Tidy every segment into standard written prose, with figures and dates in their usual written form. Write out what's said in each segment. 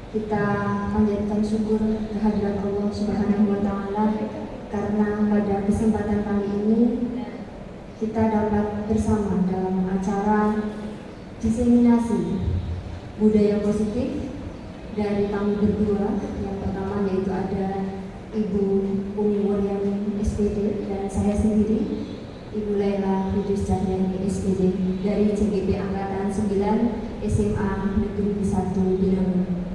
Kita panjatkan syukur kehadirat Allah Subhanahu wa Ta'ala karena pada kesempatan kali ini kita dapat bersama dalam acara diseminasi budaya positif dari tamu berdua. Yang pertama yaitu ada Ibu Umi Wuryani SPD dan saya sendiri Ibu Laila Kudus Cahyani SPD dari CGP Angkatan 9 SMA Negeri 1 Binangun.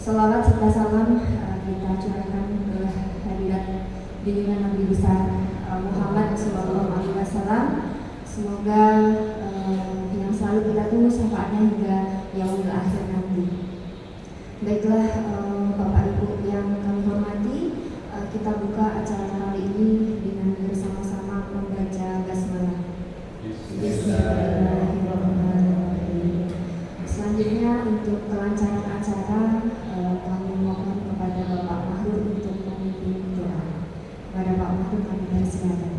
Salawat serta salam kita curahkan ke hadirat junjungan Nabi besar Muhammad SAW. Semoga yang selalu kita tunggu syafaatnya hingga yaumul akhir nanti. Baiklah Bapak Ibu yang kami hormati, kita buka acara kali ini dengan bersama-sama membaca basmalah. Bismillahirrahmanirrahim. Selanjutnya untuk kelancaran acara kami mohon kepada Bapak Mahrur untuk memimpin doa. Kepada Pak Mahrur kami persilakan.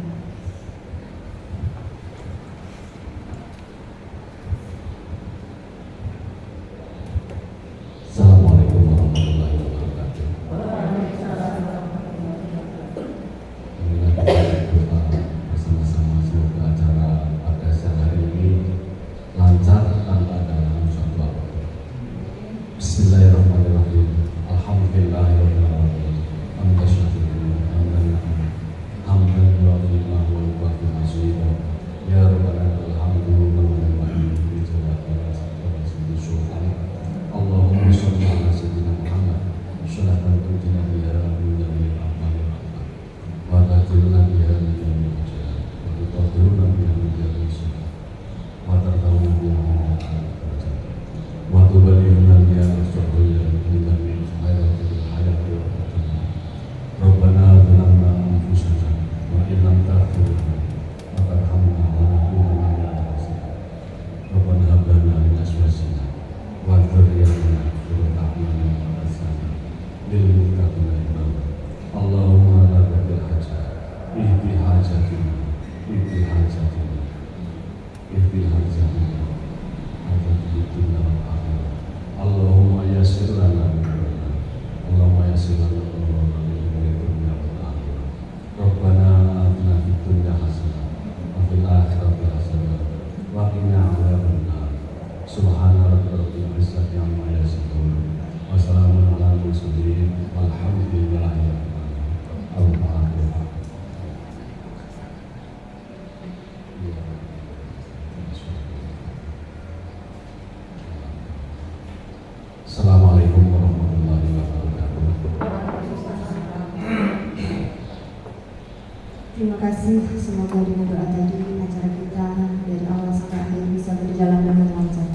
Terima kasih, semoga dengan doa tadi acara kita dari awal sampai akhir bisa berjalan dengan lancar.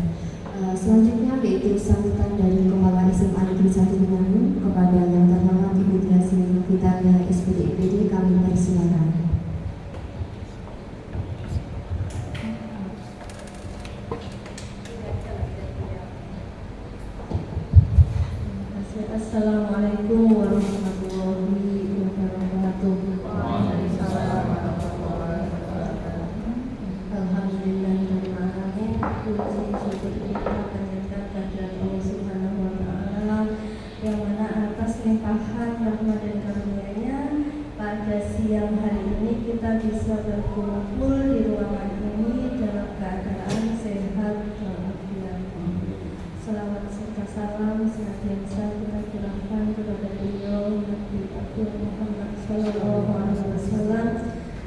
Selanjutnya yaitu sambutan dari Kepala SMA Negeri 1 Binangun kepada yang terhormat Ibu Yasmin Fitaria SPD IPD kami persilakan. Assalamualaikum warahmatullahi wabarakatuh. Siang hari ini kita bisa berkumpul di ruangan ini dalam keadaan sehat walafiat. Salawat serta salam senantiasa kita curahkan kepada beliau Nabi Muhammad Sallallahu Alaihi Wasallam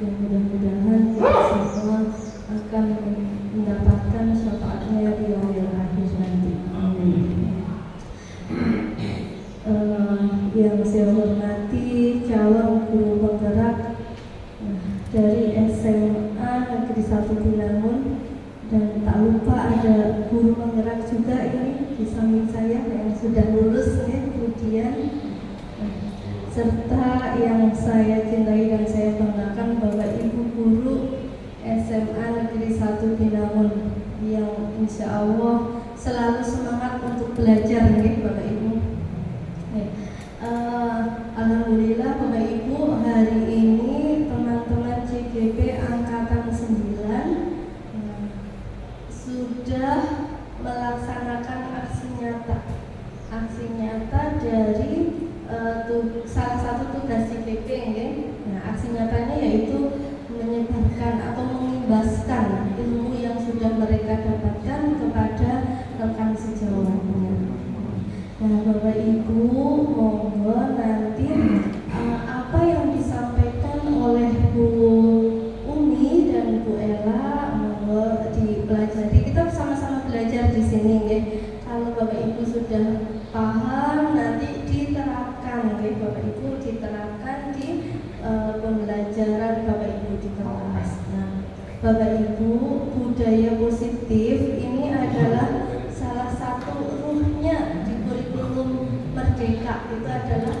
yang mudah-mudahan kita semua akan mendapatkan syafaatnya di yaumil akhir nanti. Amin. Yang saya hormati calon guru penggerak dari SMA Negeri 1 Binangun, dan tak lupa ada guru penggerak juga ini di samping saya yang sudah lulus ya, kemudian serta yang saya cintai dan saya banggakan Bapak Ibu guru SMA Negeri 1 Binangun yang insya Allah selalu semangat untuk belajar ya Bapak Ibu. Alhamdulillah Bapak Ibu, hari ini teman-teman CGP Angkatan 9 sudah melaksanakan aksi nyata meneruskan ilmu yang sudah mereka dapatkan kepada rekan sejawatnya. Nah, Bapak Ibu, monggo nanti apa yang disampaikan oleh Bu Umi dan Bu Ella monggo dipelajari. Kita sama-sama belajar di sini ya. Kalau Bapak Ibu sudah paham nanti diterapkan ya, Bapak Ibu diterapkan di pembelajaran Bapak Ibu di kelas. Nah, Bapak Ibu, budaya positif ini adalah salah satu ruhnya di kurikulum Merdeka. Itu adalah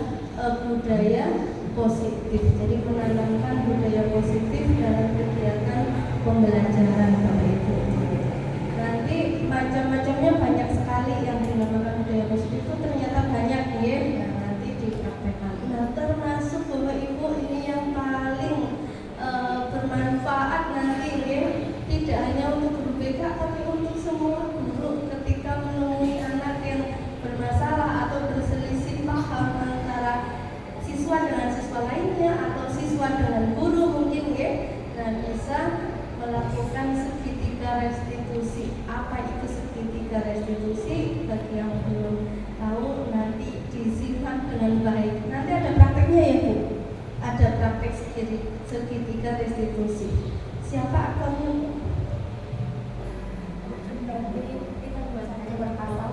budaya positif. Jadi menanamkan budaya positif dalam kegiatan pembelajaran Bapak Ibu. Nanti macam-macamnya banyak sekali yang dinamakan budaya positif itu ternyata banyak ya. Nah, nanti dipraktekkan. Nah, termasuk Bapak Ibu ini yang paling bermanfaat nanti ya, tidak hanya untuk guru BK tapi untuk semua guru ketika menemui anak yang bermasalah atau berselisih paham antara siswa dengan siswa lainnya atau siswa dengan guru mungkin ya. Nah, bisa melakukan segitiga restitusi. Apa itu segitiga restitusi? Bagi yang belum tahu nanti disimpan dengan baik. Nanti ada prakteknya ya Bu. Ada praktek segitiga restitusi. Siapa akannya? Kita buat aja berkasal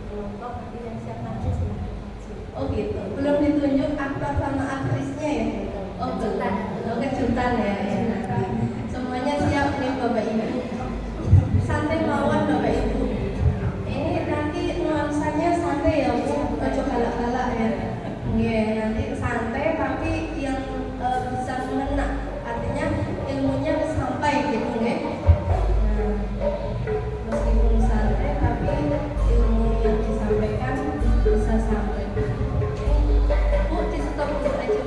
kelompok nanti yang siap nanti silahkan. Oh gitu. Belum ditunjuk aktor sama aktrisnya ya? Oh belum. Oh, kejutan ya. Nanti semuanya siap nih Bapak Ibu. Santai mawon Bapak Ibu. Ini nanti nuansanya santai ya Bu. Ojo galak-galak ya. Iya, nanti santai tapi yang bisa mengena. Artinya ilmunya sampai gitu ya. Nah, meskipun santai tapi ilmu yang disampaikan bisa sampai. Bu, di stop dulu aja.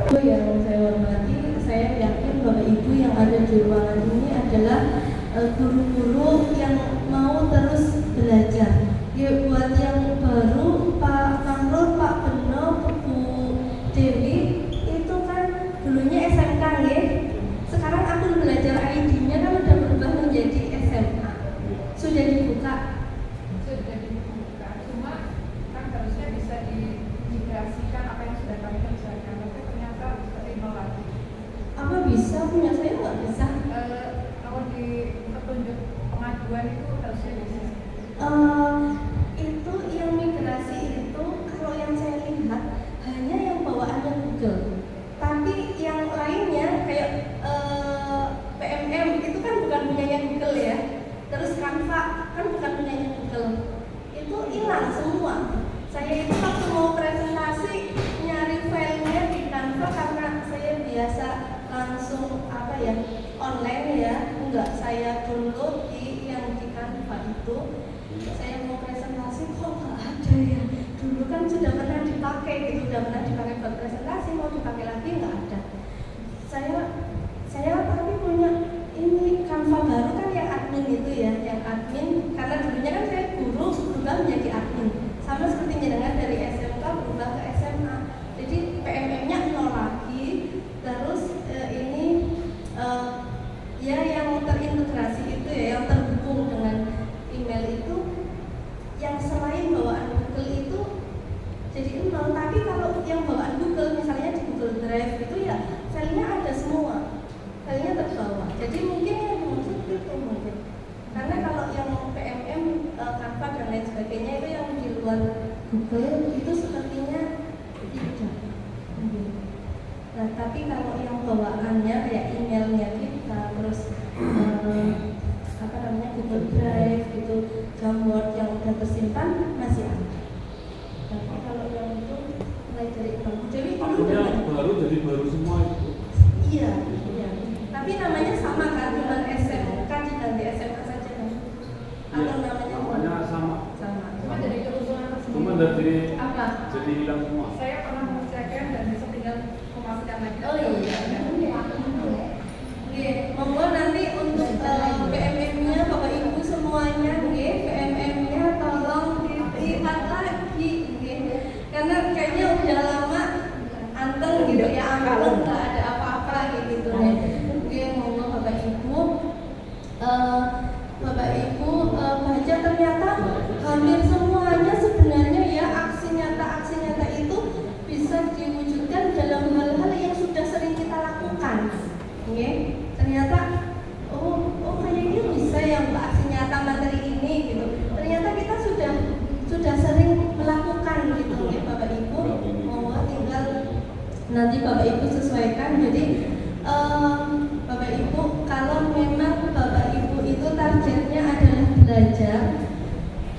Bu yang saya hormati, saya yakin Bapak Ibu yang ada di ruangan ini adalah guru-guru yang mau terus belajar. Ya, buat yang baru, Pak Kamrul, Pak Beno, Bu Dewi, itu kan dulunya SMK ya. Sekarang akun belajar ID-nya kan udah berubah menjadi SMA. Sudah dibuka? Sudah dibuka, cuma kan harusnya bisa diintegrasikan apa yang sudah kami kerjakan, tapi ternyata seperti nol lagi. Apa bisa? Punya saya nggak bisa. Kalau di petunjuk pengaduan itu harusnya bisa. Itu yang migrasi itu kalau yang saya lihat hanya yang bawaannya Google. Tapi yang lainnya kayak PMM itu kan bukan punyanya Google ya. Terus Canva kan bukan punyanya Google. Itu hilang semua. Saya itu waktu mau presentasi nyari filenya di Canva karena saya biasa langsung online ya, enggak saya download yang di Canva itu. Saya mau presentasi kok nggak ada ya. Dulu kan sudah pernah dipakai gitu, sudah pernah dipakai buat presentasi, mau dipakai lagi nggak ada. Saya tapi punya ini Canva baru kan yang admin itu ya, yang admin karena dulunya kan saya guru berubah menjadi admin. Sama seperti jenengan dari SMK berubah ke SMA. Jadi PMM-nya nol lagi. Terus ini ya yang terintegrasi itu ya, yang terhubung dengan email itu, yang selain bawaan Google itu jadi nol. Tapi kalau yang bawaan Google misalnya di Google Drive itu ya filenya ada semua, filenya terbawa. Jadi mungkin yang dimaksud itu mungkin karena kalau yang PMM, Canva dan lain sebagainya itu yang di luar Google itu sepertinya tidak. Nah, tapi kalau yang bawaannya kayak emailnya kita, terus Google Drive gitu, Jamboard yang udah tersimpan masih ada. Tapi kalau yang itu mulai dari Bang Dewi dulu baru jadi baru semua itu. Iya. Tapi namanya sama kan, cuma SMK diganti SMA saja kan? Atau namanya sama. Cuma dari kerusuhan tersebut. Cuma dari apa? jadi hilang semua. Saya pernah mengerjakan dan besok tinggal memasukkan lagi. Oh iya. Monggo nanti untuk PMM-nya Bapak Ibu semuanya, PMM-nya tolong dilihat lagi, karena kayaknya udah lama anteng gitu ya, anteng nggak ada apa-apa gitu. Monggo Bapak Ibu Bapak Ibu sesuaikan. Jadi Bapak Ibu, kalau memang Bapak Ibu itu targetnya adalah belajar,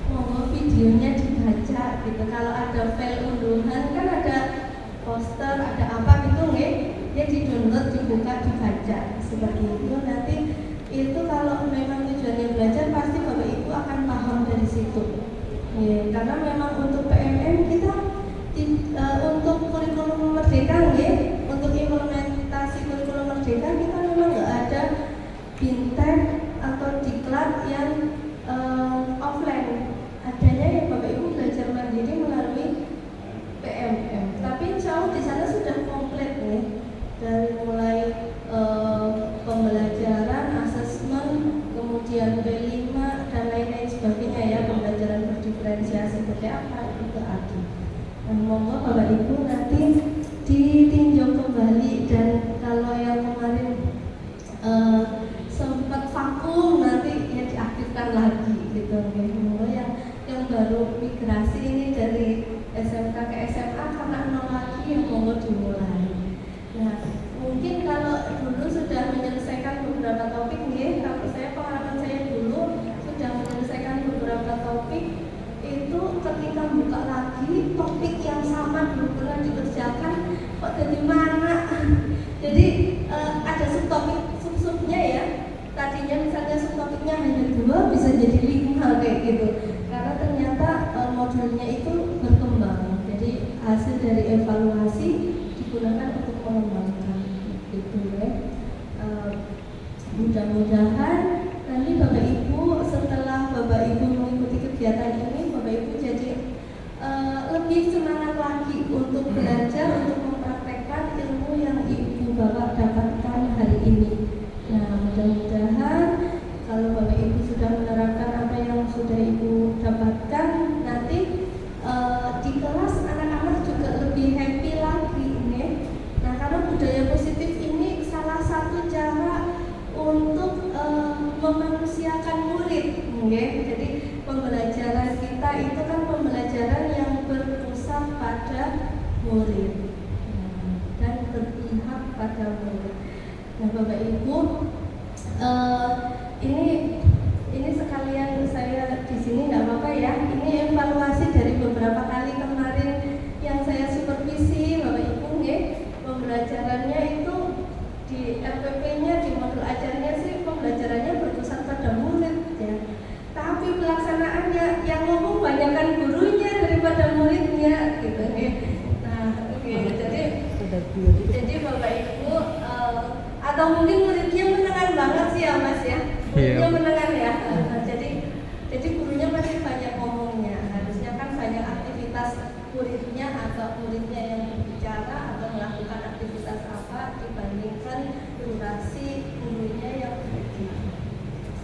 monggo videonya dibaca gitu. Kalau ada file unduhan kan ada poster, ada apa gitu nggih, ya di-download, dibuka, dibaca seperti itu. Nanti itu kalau memang tujuannya belajar pasti Bapak Ibu akan paham dari situ. Ya, karena memang untuk PMM kita untuk kurikulum merdeka nggih, untuk implementasi kurikulum merdeka kita memang nggak ada bintek atau diklat yang offline. Adanya yang Bapak Ibu belajar mandiri melalui PMM. Tapi insya Allah di sana sudah komplit nih, dari mulai pembelajaran, asesmen, kemudian B5 dan lain-lain sebagainya ya, pembelajaran berdiferensiasi seperti apa itu ada. Nah, monggo Bapak Ibu nanti ditinjau kembali, dan kalau yang kemarin sempat vakum nanti ya diaktifkan lagi gitu. Monggo yang baru migrasi ini dari SMK ke SMA karena nol lagi, yang monggo dimulai. Nah, mungkin kalau dulu sudah menyelesaikan beberapa topik nih, kalau saya pengalaman saya dulu sudah menyelesaikan beberapa topik itu, ketika buka lagi topik yang sama dulu pernah dikerjakan kok jadi mana. Jadi ada subtopik sub-subnya ya. Tadinya misalnya subtopiknya hanya 2 bisa jadi 5 kayak gitu. Karena ternyata modulnya itu berkembang. Jadi hasil dari evaluasi digunakan untuk mengembangkan gitu ya. Mudah-mudahan nanti Bapak Ibu setelah Bapak Ibu mengikuti kegiatan ini, Bapak Ibu jadi lebih semangat lagi untuk belajar, untuk mempraktekkan ilmu yang Ibu Bapak dapatkan hari ini. Nah, mudah-mudahan kalau Bapak Ibu sudah menerapkan apa yang sudah Ibu dapatkan, nanti di kelas anak-anak juga lebih happy lagi nih. Nah, karena budaya positif ini salah satu cara untuk memanusiakan murid, okay? Jadi pembelajaran kita itu kan pembelajaran yang berpusat pada murid dan berpihak pada murid. Nah, Bapak Ibu, ini sekalian saya di sini nggak apa-apa ya. Ini evaluasi dari beberapa kali kemarin yang saya supervisi, Bapak Ibu, nggih. Pembelajarannya itu di RPP-nya, di modul ajarnya sih pembelajarannya berpusat pada murid ya. Tapi pelaksanaannya yang ngomong banyakkan gurunya daripada muridnya gitu nih. Nah, oke. Jadi Bapak Ibu atau mungkin muridnya mendengar banget sih ya Mas ya. Muridnya mendengar ya. Nah, jadi gurunya pasti banyak ngomongnya. Harusnya kan banyak aktivitas muridnya atau muridnya yang berbicara atau melakukan aktivitas apa dibandingkan durasi gurunya yang berbicara.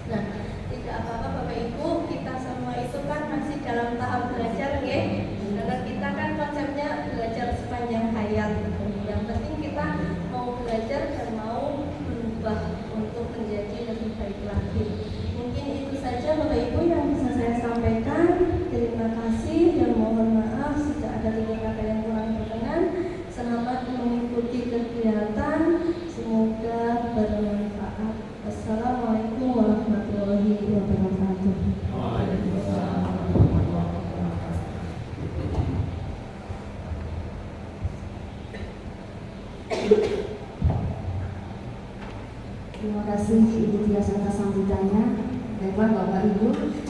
Nah, tidak apa-apa Bapak Ibu, kita semua itu kan masih dalam tahap belajar nggih. Karena kita kan konsepnya belajar sepanjang hayat. Yang penting kita mau belajar dan mau berubah untuk menjadi lebih baik lagi. Mungkin itu saja Bapak Ibu yang bisa saya sampaikan. Terima kasih dan mohon maaf jika ada kata-kata yang kurang berkenan. Selamat mengikuti kegiatan, semoga bermanfaat. Wassalamualaikum warahmatullahi wabarakatuh. Terima kasih Ibu Tias atas sambutannya. Baiklah Bapak Ibu,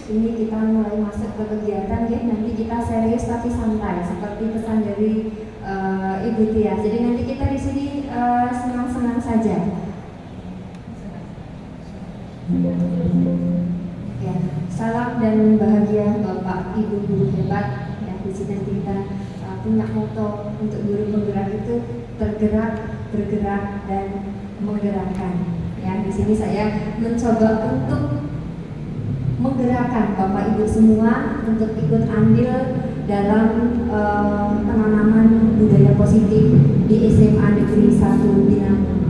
ini kita mulai masuk ke kegiatan ya. Nanti kita serius tapi santai, seperti pesan dari Ibu Tias. Jadi nanti kita di sini senang-senang saja. Ya, salam dan bahagia Bapak Ibu guru hebat. Ya, di sini nanti kita punya moto untuk guru penggerak itu bergerak, bergerak dan menggerakkan. Ya, di sini saya mencoba untuk menggerakkan Bapak Ibu semua untuk ikut andil dalam penanaman budaya positif di SMA Negeri 1 Binangun.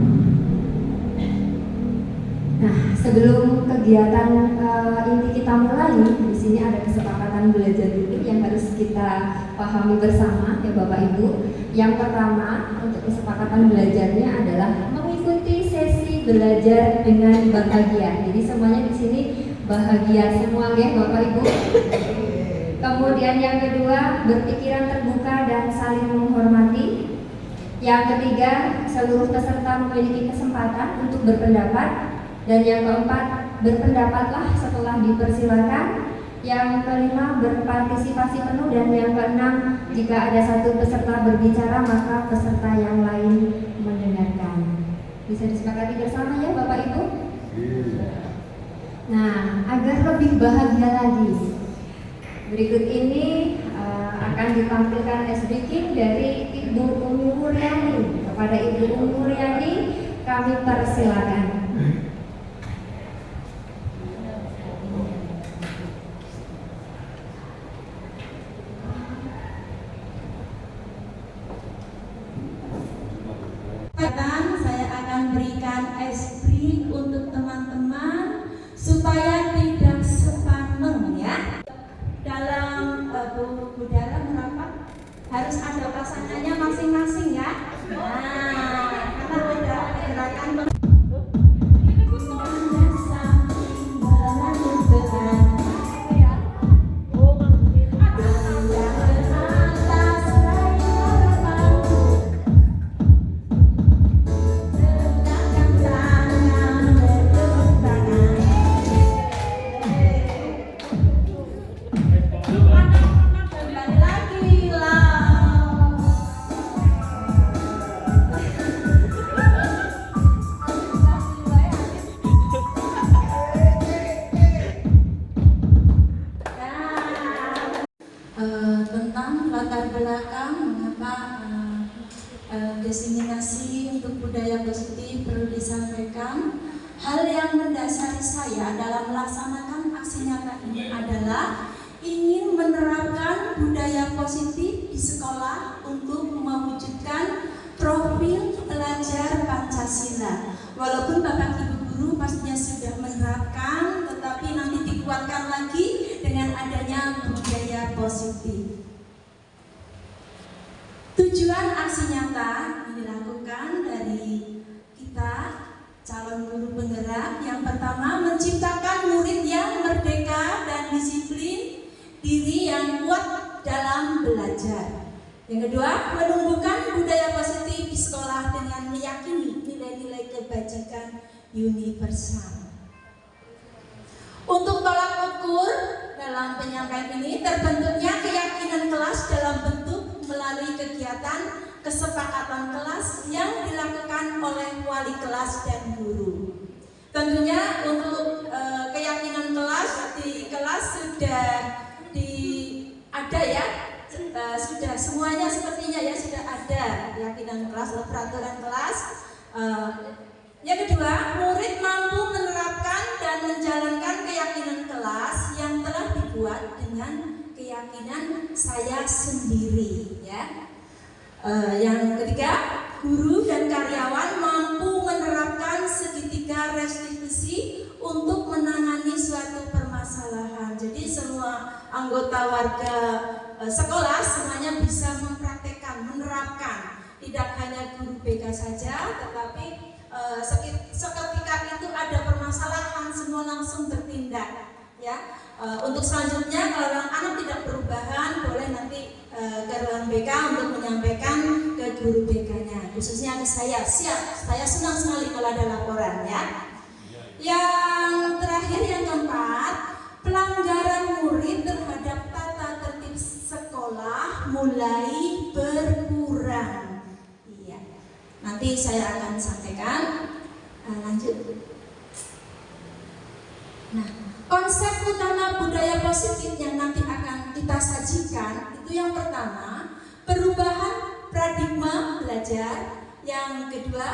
Nah, sebelum kegiatan inti kita mulai, di sini ada kesepakatan belajar dulu yang harus kita pahami bersama ya Bapak Ibu. Yang pertama, untuk kesepakatan belajarnya adalah mengikuti sesi belajar dengan bahagia. Jadi semuanya di sini bahagia semua ya Bapak Ibu. Kemudian yang kedua, berpikiran terbuka dan saling menghormati. Yang ketiga, seluruh peserta memiliki kesempatan untuk berpendapat. Dan yang keempat, berpendapatlah setelah dipersilakan. Yang kelima, berpartisipasi penuh. Dan yang keenam, jika ada satu peserta berbicara, maka peserta yang lain mendengarkan. Bisa disepakati bersama ya Bapak Ibu? Nah, agar lebih bahagia lagi, berikut ini akan ditampilkan speaking dari Ibu Umi Muryani. Kepada Ibu Umi Muryani, kami persilakan. Saya akan berikan esprit untuk teman-teman supaya tidak sepaneng ya. Dalam budaya merapat harus ada pasangannya masing-masing ya. Nah, karena ada gerakan tentang latar belakang mengapa diseminasi untuk budaya positif perlu disampaikan. Hal yang mendasari saya dalam melaksanakan aksi nyata ini adalah ingin menerapkan budaya positif di sekolah untuk mewujudkan profil pelajar Pancasila. Walaupun Bapak Ibu guru pastinya sudah menerapkan, tetapi nanti dikuatkan lagi dengan adanya budaya positif. Tujuan aksi nyata dilakukan dari kita calon guru penggerak. Yang pertama, menciptakan murid yang merdeka dan disiplin diri yang kuat dalam belajar. Yang kedua, menumbuhkan budaya positif di sekolah dengan meyakini nilai-nilai kebajikan universal. Untuk tolak ukur dalam penyampaian ini terbentuknya keyakinan kelas dalam bentuk melalui kegiatan kesepakatan kelas yang dilakukan oleh wali kelas dan guru. Tentunya untuk keyakinan kelas di kelas sudah ada ya, sudah semuanya sepertinya ya sudah ada keyakinan kelas atau peraturan kelas. Yang kedua, murid mampu menerapkan dan menjalankan keyakinan kelas yang telah dibuat dengan keyakinan saya sendiri ya. Yang ketiga, guru dan karyawan mampu menerapkan segitiga restitusi untuk menangani suatu permasalahan. Jadi semua anggota warga sekolah semuanya bisa mempraktekkan, menerapkan. Tidak hanya guru BK saja, tetapi seketika itu ada permasalahan semua langsung bertindak ya. Untuk selanjutnya kalau anak tidak perubahan boleh nanti ke ruang BK untuk menyampaikan ke guru BK-nya, khususnya ke saya. Siap, saya senang sekali kalau ada laporan ya. Yang terakhir, yang keempat, pelanggaran murid terhadap tata tertib sekolah mulai berkurang. Iya, nanti saya akan sampaikan. Lanjut. Nah, konsep utama budaya positif yang nanti akan kita sajikan itu yang pertama, perubahan paradigma belajar. Yang kedua,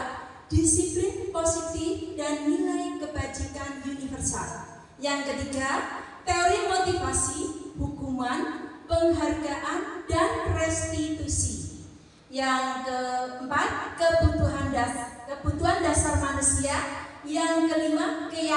disiplin positif dan nilai kebajikan universal. Yang ketiga, teori motivasi, hukuman, penghargaan, dan restitusi. Yang keempat, kebutuhan dasar manusia. Yang kelima, keyakinan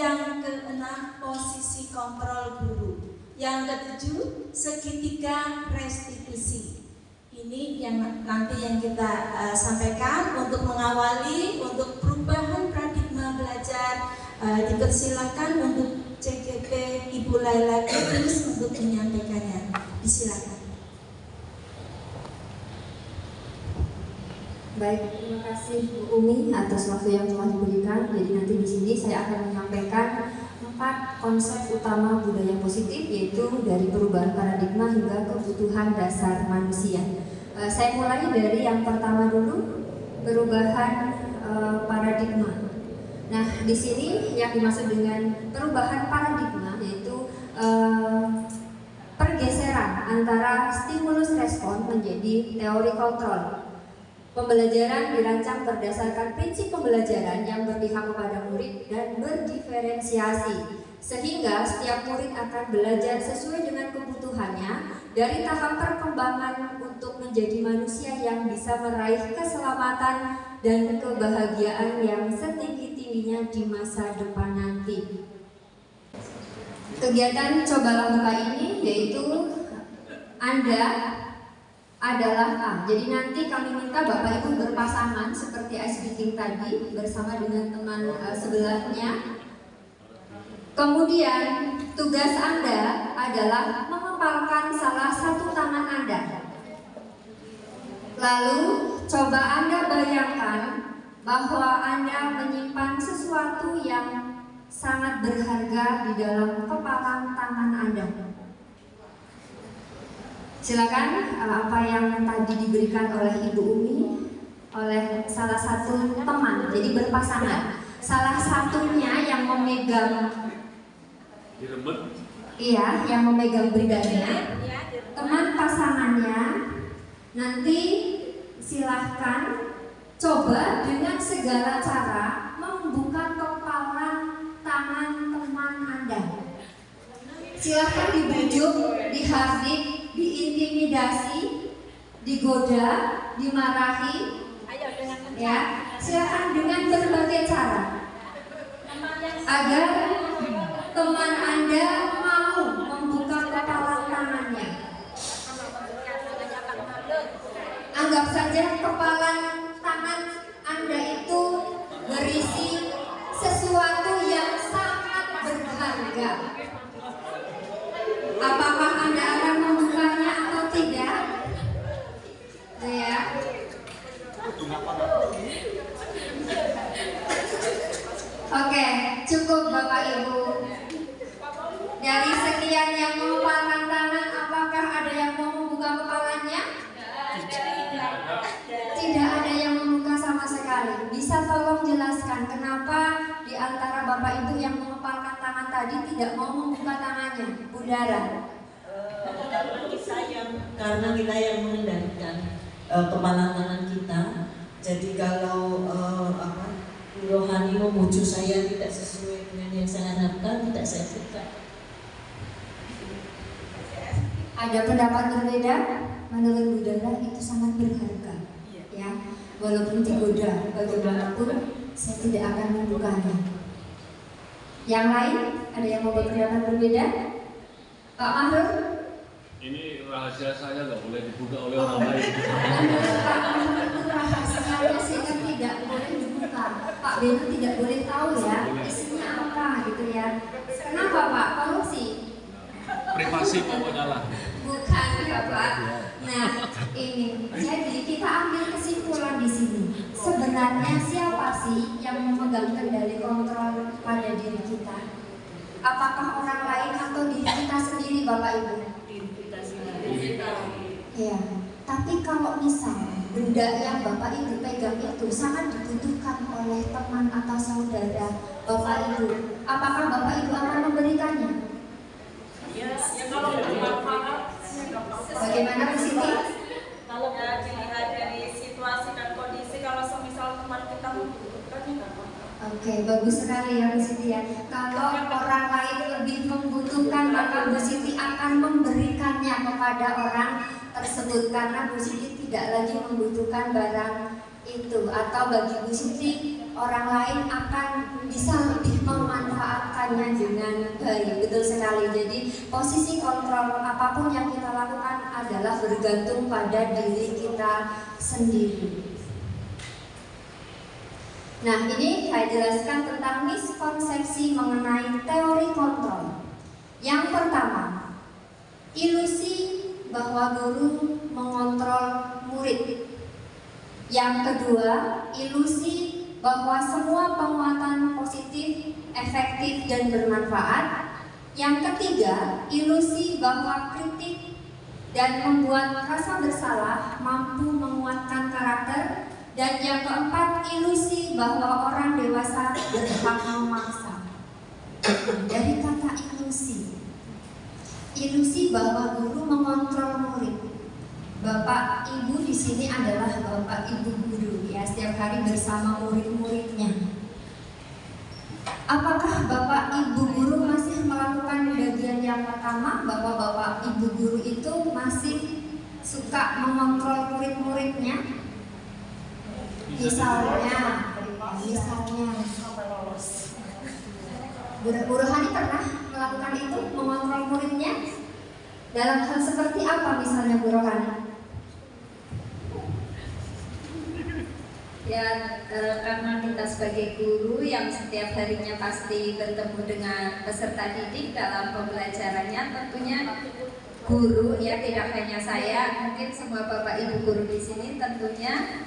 Yang keenam, posisi kontrol guru. Yang ketujuh, segitiga restitusi. Ini yang nanti yang kita sampaikan untuk mengawali, untuk perubahan paradigma belajar. Dipersilakan untuk CGP Ibu Laila Kudus untuk menyampaikannya. Disilakan. Baik, terima kasih Bu Umi atas waktu yang telah diberikan. Jadi nanti di sini saya akan menyampaikan 4 konsep utama budaya positif, yaitu dari perubahan paradigma hingga kebutuhan dasar manusia. Saya mulai dari yang pertama dulu, perubahan paradigma. Nah, di sini yang dimaksud dengan perubahan paradigma yaitu pergeseran antara stimulus respon menjadi teori kontrol. Pembelajaran dirancang berdasarkan prinsip pembelajaran yang berpihak kepada murid dan berdiferensiasi, sehingga setiap murid akan belajar sesuai dengan kebutuhannya dari tahap perkembangan untuk menjadi manusia yang bisa meraih keselamatan dan kebahagiaan yang setinggi-tingginya di masa depan nanti. Kegiatan Cobalah Buka ini yaitu Anda adalah A. Jadi nanti kami minta Bapak Ibu berpasangan seperti ice breaking tadi bersama dengan teman sebelahnya. Kemudian tugas Anda adalah mengepalkan salah satu tangan Anda. Lalu coba Anda bayangkan bahwa Anda menyimpan sesuatu yang sangat berharga di dalam kepalan tangan Anda. Silakan apa yang tadi diberikan oleh Ibu Umi oleh salah satu teman, jadi berpasangan. Salah satunya yang memegang Diremet. Iya, yang memegang bridanya, teman pasangannya. Nanti silahkan coba dengan segala cara membuka kepalan tangan teman Anda. Silahkan dibujuk, dihardik, diintimidasi, digoda, dimarahi, ya. Silakan dengan berbagai cara agar teman Anda mau membuka kepalan tangannya. Anggap saja kepalan tangan Anda itu berisi sesuatu yang sangat berharga. Apakah Anda akan membukanya atau tidak? Ya. Oke, cukup Bapak Ibu. Dari sekian yang mengepalkan tangan, apakah ada yang mau membuka kepalanya? Tidak ada yang membuka sama sekali. Bisa tolong jelaskan kenapa di antara Bapak Ibu yang mengepalkan tangan tadi tidak mau membuka tangannya? Budara. Karena kita yang mengendalikan kepalan tangan kita. Jadi kalau rohani memuju saya tidak sesuai dengan yang saya harapkan, tidak saya buka. Ada pendapat berbeda? Menurut Budara itu sangat berharga, ya. Walaupun digoda, bagaimanapun saya tidak akan membukanya. Yang lain, ada yang mau berpendapat berbeda? Pak Mahrul? Ini rahasia saya, nggak boleh dibuka oleh orang lain. Pak Mahrul itu rahasianya sehingga tidak boleh dibuka. Pak Beno tidak boleh tahu ya isinya apa gitu ya. Kenapa Pak? Korupsi? Privasi pokoknya lah. Bukan ya Pak. Nah ini, jadi kita ambil kesimpulan di sini. Sebenarnya siapa sih yang memegang kendali kontrol pada diri kita? Apakah orang lain atau diri kita sendiri, Bapak Ibu? Diri kita sendiri. Ya. Tapi kalau misal benda yang Bapak Ibu pegang itu sangat dibutuhkan oleh teman atau saudara Bapak Ibu, apakah Bapak Ibu akan memberikannya? Ya kalau bermanfaat. Bagaimana Bu Siti? Kalau dilihat dari situasi dan kondisi, kalau semisal teman kita membutuhkan, ya nggak apa-apa. Oke, bagus sekali ya Bu Siti ya. Kalau orang lain lebih membutuhkan, maka Bu Siti akan memberikannya kepada orang tersebut karena Bu Siti tidak lagi membutuhkan barang itu, atau bagi Bu Siti orang lain akan bisa lebih memanfaatkan melakukannya dengan baik. Betul sekali. Jadi posisi kontrol apapun yang kita lakukan adalah bergantung pada diri kita sendiri. Nah, ini saya jelaskan tentang miskonsepsi mengenai teori kontrol. Yang pertama, ilusi bahwa guru mengontrol murid. Yang kedua, ilusi bahwa semua penguatan positif, efektif, dan bermanfaat. Yang ketiga, ilusi bahwa kritik dan membuat rasa bersalah mampu menguatkan karakter. Dan yang keempat, ilusi bahwa orang dewasa berhak memaksa. Dari kata ilusi bahwa guru mengontrol murid. Bapak ibu di sini adalah bapak ibu guru, ya, setiap hari bersama murid-muridnya. Apakah bapak ibu guru masih melakukan bagian yang pertama, bahwa bapak ibu guru itu masih suka mengontrol murid-muridnya? Misalnya Bu Rohani pernah melakukan itu, mengontrol muridnya? Dalam hal seperti apa misalnya Bu Rohani? Ya, karena kita sebagai guru yang setiap harinya pasti bertemu dengan peserta didik dalam pembelajarannya, tentunya guru, ya tidak hanya saya, mungkin semua bapak ibu guru di sini tentunya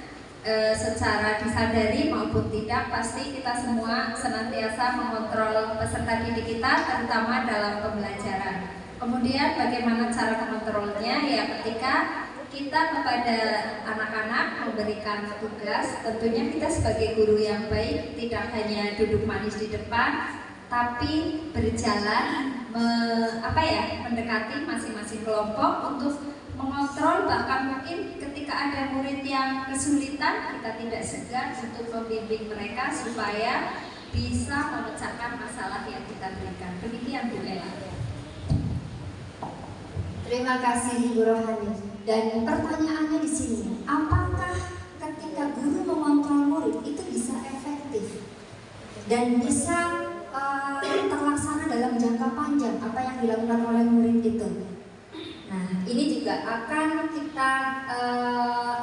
secara disadari maupun tidak, pasti kita semua senantiasa mengontrol peserta didik kita, terutama dalam pembelajaran. Kemudian bagaimana cara mengontrolnya? Ya, ketika kita kepada anak-anak memberikan tugas, tentunya kita sebagai guru yang baik tidak hanya duduk manis di depan, tapi berjalan mendekati masing-masing kelompok untuk mengontrol. Bahkan mungkin ketika ada murid yang kesulitan, kita tidak segan untuk membimbing mereka supaya bisa memecahkan masalah yang kita berikan. Demikian Bu Ella. Terima kasih Bu Rohani. Dan pertanyaannya di sini, apakah ketika guru mengontrol murid itu bisa efektif dan bisa terlaksana dalam jangka panjang apa yang dilakukan oleh murid itu? Nah, ini juga akan kita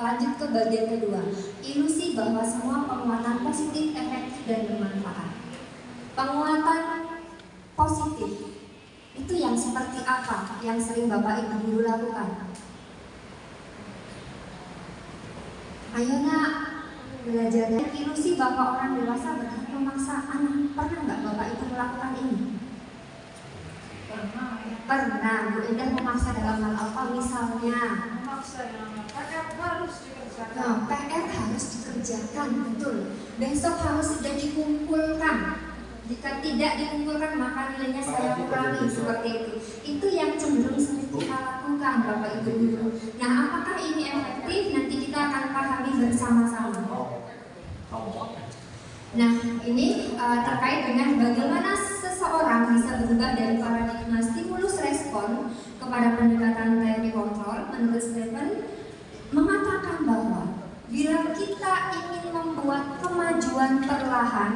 lanjut ke bagian kedua, ilusi bahwa semua penguatan positif, efektif, dan bermanfaat. Penguatan positif itu yang seperti apa yang sering Bapak Ibu guru lakukan? Ayo nak, belajarnya. Ilusi bahwa orang dewasa berhak memaksa anak. Pernah nggak Bapak Ibu melakukan ini? Pernah. Bu Endah memaksa dalam hal apa? Misalnya Memaksa yang PR harus dikerjakan. Nah, PR harus dikerjakan, betul. Besok harus sudah dikumpulkan. Jika tidak dikumpulkan maka nilainya saya kurangi, seperti itu. Itu yang cenderung sering kita lakukan Bapak Ibu guru. Nah, apakah ini efektif? Nanti kita akan pahami bersama-sama. Nah, ini terkait dengan bagaimana seseorang bisa berubah dari paradigma stimulus respon kepada pendekatan teori kontrol. Menurut Stephen mengatakan bahwa bila kita ingin membuat kemajuan perlahan,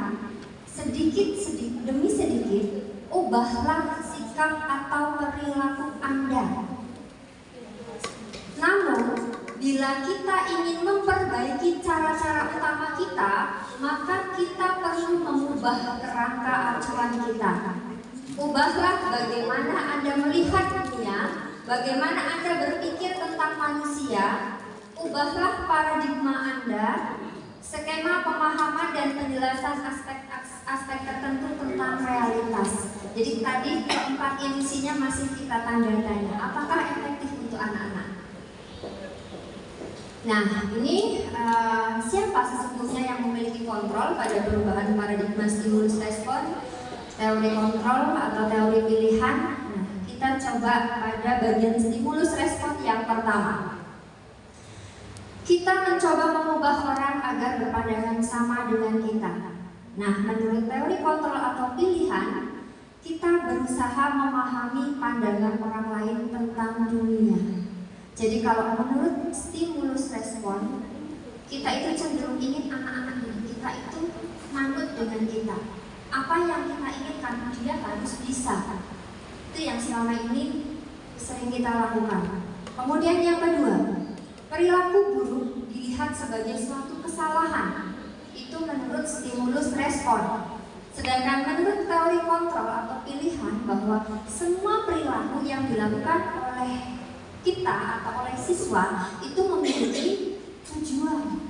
sedikit demi sedikit, ubahlah sikap atau perilaku Anda. Namun, bila kita ingin memperbaiki cara-cara utama kita, maka kita perlu mengubah kerangka acuan kita. Ubahlah bagaimana Anda melihat dunia, bagaimana Anda berpikir tentang manusia. Ubahlah paradigma Anda, skema pemahaman dan penjelasan aspek tertentu tentang realitas. Jadi tadi keempat ilusinya masih kita tanda tanya. Apakah efektif untuk anak-anak? Nah, ini siapa sesungguhnya yang memiliki kontrol pada perubahan paradigma stimulus respon, teori kontrol atau teori pilihan? Nah, kita coba pada bagian stimulus respon yang pertama. Kita mencoba mengubah orang agar berpandangan sama dengan kita. Nah, menurut teori kontrol atau pilihan, kita berusaha memahami pandangan orang lain tentang dunia. Jadi kalau menurut stimulus respon, kita itu cenderung ingin anak-anak kita itu manut dengan kita. apa yang kita inginkan dia harus bisa. Itu yang selama ini sering kita lakukan. Kemudian yang kedua, perilaku buruk dilihat sebagai suatu kesalahan. Itu menurut stimulus respon. Sedangkan menurut teori kontrol atau pilihan bahwa semua perilaku yang dilakukan oleh kita atau oleh siswa itu memiliki tujuan.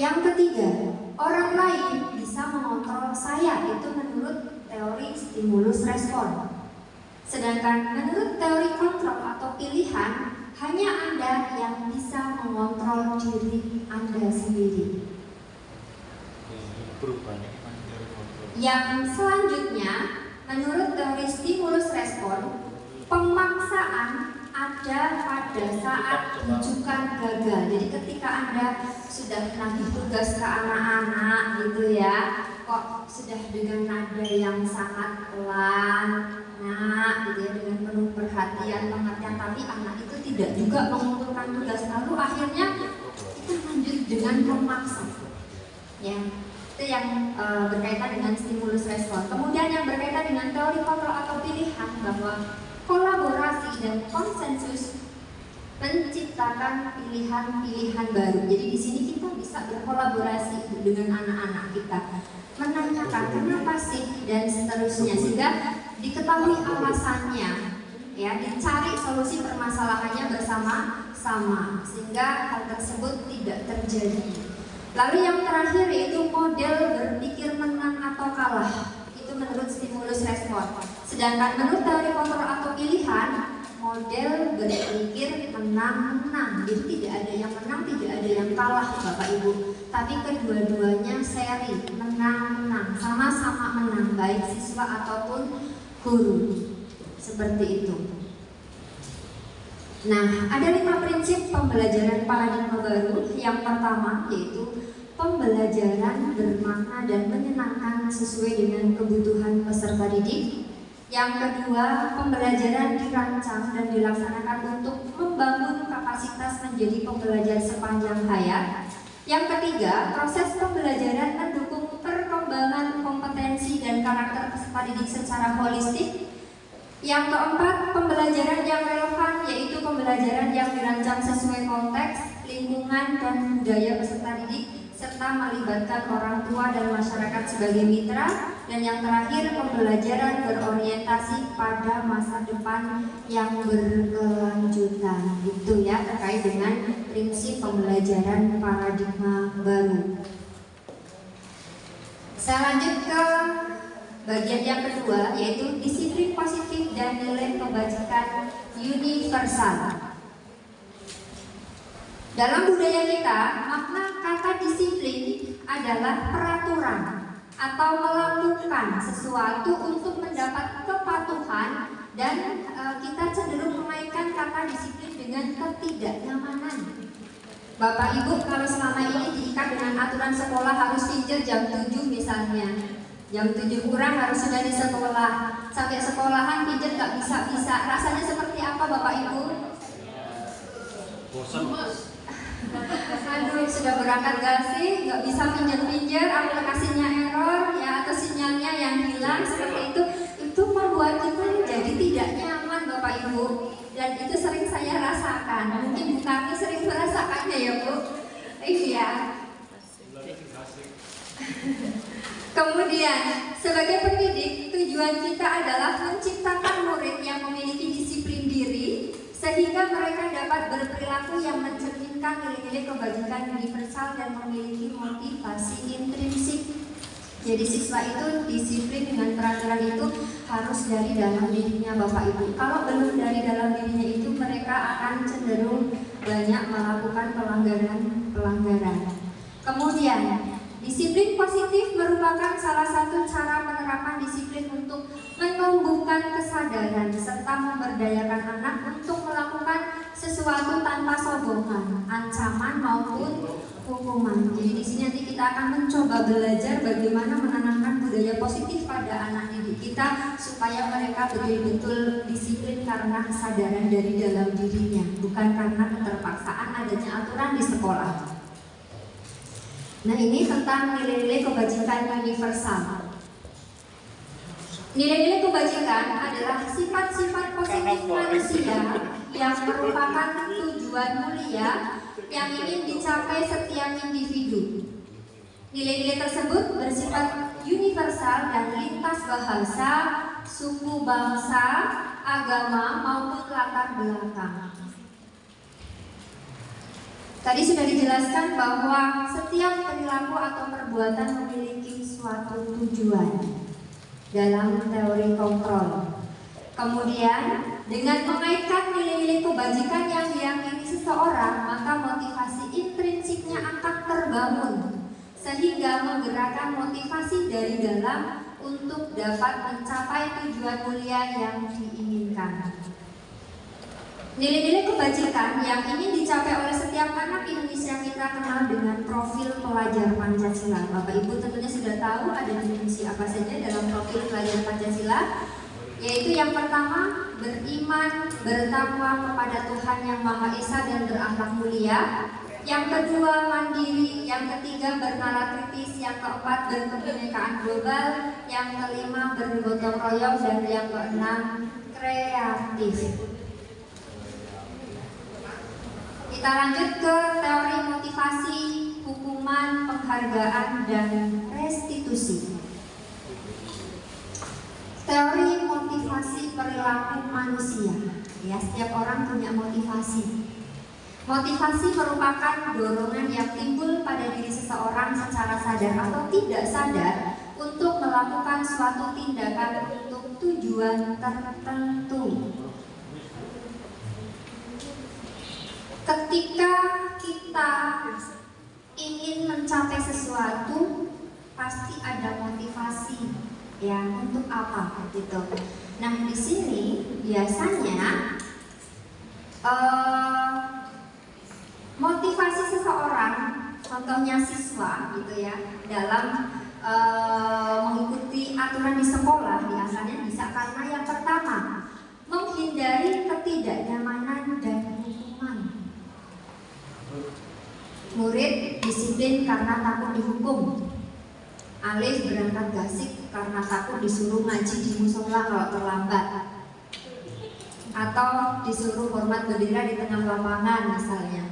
Yang ketiga, orang lain bisa mengontrol saya. Itu menurut teori stimulus respon. Sedangkan menurut teori kontrol atau pilihan, hanya Anda yang bisa mengontrol diri Anda sendiri. Yang selanjutnya, menurut teori stimulus respon, pemaksaan ada pada saat rujukan gagal. Jadi ketika Anda sudah nagih tugas ke anak-anak gitu ya, kok sudah dengan nada yang sangat pelan, gitu ya, dengan penuh perhatian, pengertian, tapi anak itu tidak juga mengumpulkan tugas, lalu akhirnya kita lanjut dengan memaksa. Ya, itu yang berkaitan dengan stimulus respon. Kemudian yang berkaitan dengan teori kontrol atau pilihan, bahwa kolaborasi dan konsensus menciptakan pilihan-pilihan baru. Jadi di sini kita bisa berkolaborasi dengan anak-anak kita, menanyakan kenapa sih dan seterusnya, sehingga diketahui alasannya, ya, dicari solusi permasalahannya bersama-sama sehingga hal tersebut tidak terjadi. Lalu yang terakhir yaitu model berpikir menang atau kalah. Itu menurut stimulus respon. Sedangkan menurut teori kontrol atau pilihan, model berpikir menang-menang. Jadi tidak ada yang menang, tidak ada yang kalah Bapak Ibu, tapi kedua-duanya seri, menang-menang, sama-sama menang, baik siswa ataupun guru. Seperti itu. Nah, ada 5 prinsip pembelajaran paradigma baru. Yang pertama yaitu pembelajaran bermakna dan menyenangkan sesuai dengan kebutuhan peserta didik. Yang kedua, pembelajaran dirancang dan dilaksanakan untuk membangun kapasitas menjadi pembelajar sepanjang hayat. Yang ketiga, proses pembelajaran mendukung perkembangan kompetensi dan karakter peserta didik secara holistik. Yang keempat, pembelajaran yang relevan, yaitu pembelajaran yang dirancang sesuai konteks, lingkungan, dan budaya peserta didik, serta melibatkan orang tua dan masyarakat sebagai mitra. Dan yang terakhir, pembelajaran berorientasi pada masa depan yang berkelanjutan. Itu ya, terkait dengan prinsip pembelajaran paradigma baru. Saya lanjut ke bagian yang kedua, yaitu disiplin positif dan nilai kebajikan universal. Dalam budaya kita, makna kata disiplin adalah peraturan atau melakukan sesuatu untuk mendapat kepatuhan, dan kita cenderung mengaitkan kata disiplin dengan ketidaknyamanan. Bapak Ibu kalau selama ini diikat dengan aturan sekolah harus pinjam jam 7 misalnya, jam 7 kurang harus sudah di sekolah, sampai sekolahan pinjam nggak bisa-bisa, rasanya seperti apa Bapak Ibu? Bosan. Aduh, sudah berangkat gak sih? Gak bisa pinjam-pinjam, aplikasinya error ya, atau sinyalnya yang hilang seperti itu membuat kita jadi tidak nyaman Bapak Ibu. Dan itu sering saya rasakan, mungkin Bu Karni sering merasakannya ya Bu. Iya. Kemudian, sebagai pendidik, tujuan kita adalah menciptakan murid yang memiliki disiplin diri, sehingga mereka dapat berperilaku yang mencerminkan nilai-nilai kebajikan universal dan memiliki motivasi intrinsik. Jadi siswa itu disiplin dengan peraturan itu harus dari dalam dirinya Bapak Ibu. Kalau belum dari dalam dirinya itu, mereka akan cenderung banyak melakukan pelanggaran. Kemudian, disiplin positif merupakan salah satu cara penerapan disiplin untuk menumbuhkan kesadaran serta memberdayakan anak untuk melakukan sesuatu tanpa sokongan, ancaman maupun hukuman. Jadi di sini nanti kita akan mencoba belajar bagaimana menanamkan budaya positif pada anak didik kita supaya mereka betul-betul disiplin karena kesadaran dari dalam dirinya, bukan karena keterpaksaan adanya aturan di sekolah. Nah, ini tentang nilai-nilai kebajikan universal. Nilai-nilai kebajikan adalah sifat-sifat positif manusia yang merupakan tujuan mulia yang ingin dicapai setiap individu. Nilai-nilai tersebut bersifat universal dan lintas bahasa, suku, bangsa, agama, maupun latar belakang. Tadi sudah dijelaskan bahwa setiap perilaku atau perbuatan memiliki suatu tujuan dalam teori kontrol. Kemudian, dengan mengaitkan nilai-nilai kebajikan yang diyakini seseorang, maka motivasi intrinsiknya akan terbangun, sehingga menggerakkan motivasi dari dalam untuk dapat mencapai tujuan mulia yang diinginkan. Nilai-nilai kebajikan yang ingin dicapai oleh setiap anak Indonesia kita kenal dengan profil pelajar Pancasila. Bapak Ibu tentunya sudah tahu ada definisi apa saja dalam profil pelajar Pancasila, yaitu yang pertama, beriman, bertakwa kepada Tuhan Yang Maha Esa dan berakhlak mulia. Yang kedua, mandiri. Yang ketiga, bernalar kritis. Yang keempat, berkebinekaan global. Yang kelima, bergotong royong. Dan yang keenam, kreatif. Kita lanjut ke teori motivasi, hukuman, penghargaan, dan restitusi. Teori motivasi perilaku manusia. Ya, setiap orang punya motivasi. Motivasi merupakan dorongan yang timbul pada diri seseorang secara sadar atau tidak sadar untuk melakukan suatu tindakan untuk tujuan tertentu. Ketika kita ingin mencapai sesuatu, pasti ada motivasi, ya, untuk apa gitu. Nah, di sini biasanya motivasi seseorang, contohnya siswa, gitu ya, dalam mengikuti aturan di sekolah, biasanya bisa karena yang pertama, menghindari ketidaknyamanan dan hukuman. Murid disiplin karena takut dihukum. Alif berangkat gasik karena takut disuruh ngaji di musola kalau terlambat, atau disuruh hormat bendera di tengah lapangan misalnya.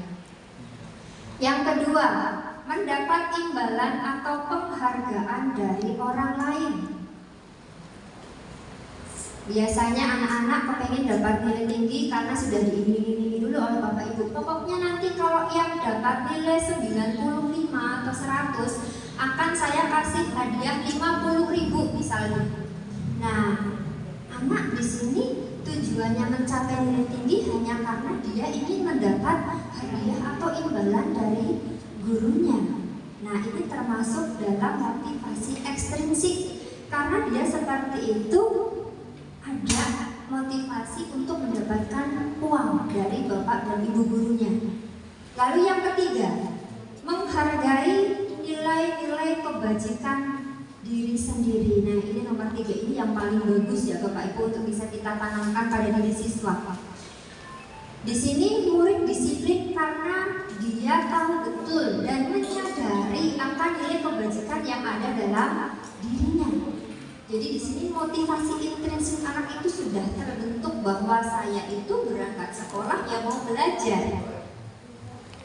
Yang kedua, mendapat imbalan atau penghargaan dari orang lain. Biasanya anak-anak kepengen dapat nilai tinggi karena sudah diiming-imingi dulu oleh Bapak Ibu. Pokoknya nanti kalau yang dapat nilai 95 atau 100 akan saya kasih hadiah 50.000 misalnya. Nah, anak di sini tujuannya mencapai nilai tinggi hanya karena dia ingin mendapat hadiah atau imbalan dari gurunya. Nah, ini termasuk dalam motivasi ekstrinsik karena dia seperti itu ada motivasi untuk mendapatkan uang dari bapak dan ibu gurunya. Lalu yang ketiga, menghargai nilai-nilai kebajikan diri sendiri. Nah, ini nomor 3 ini yang paling bagus ya Bapak Ibu untuk bisa kita tanamkan pada diri siswa. Di sini murid disiplin karena dia tahu betul dan menyadari akan nilai kebajikan yang ada dalam dirinya. Jadi di sini motivasi intrinsik anak itu sudah terbentuk bahwa saya itu berangkat sekolah ya mau belajar.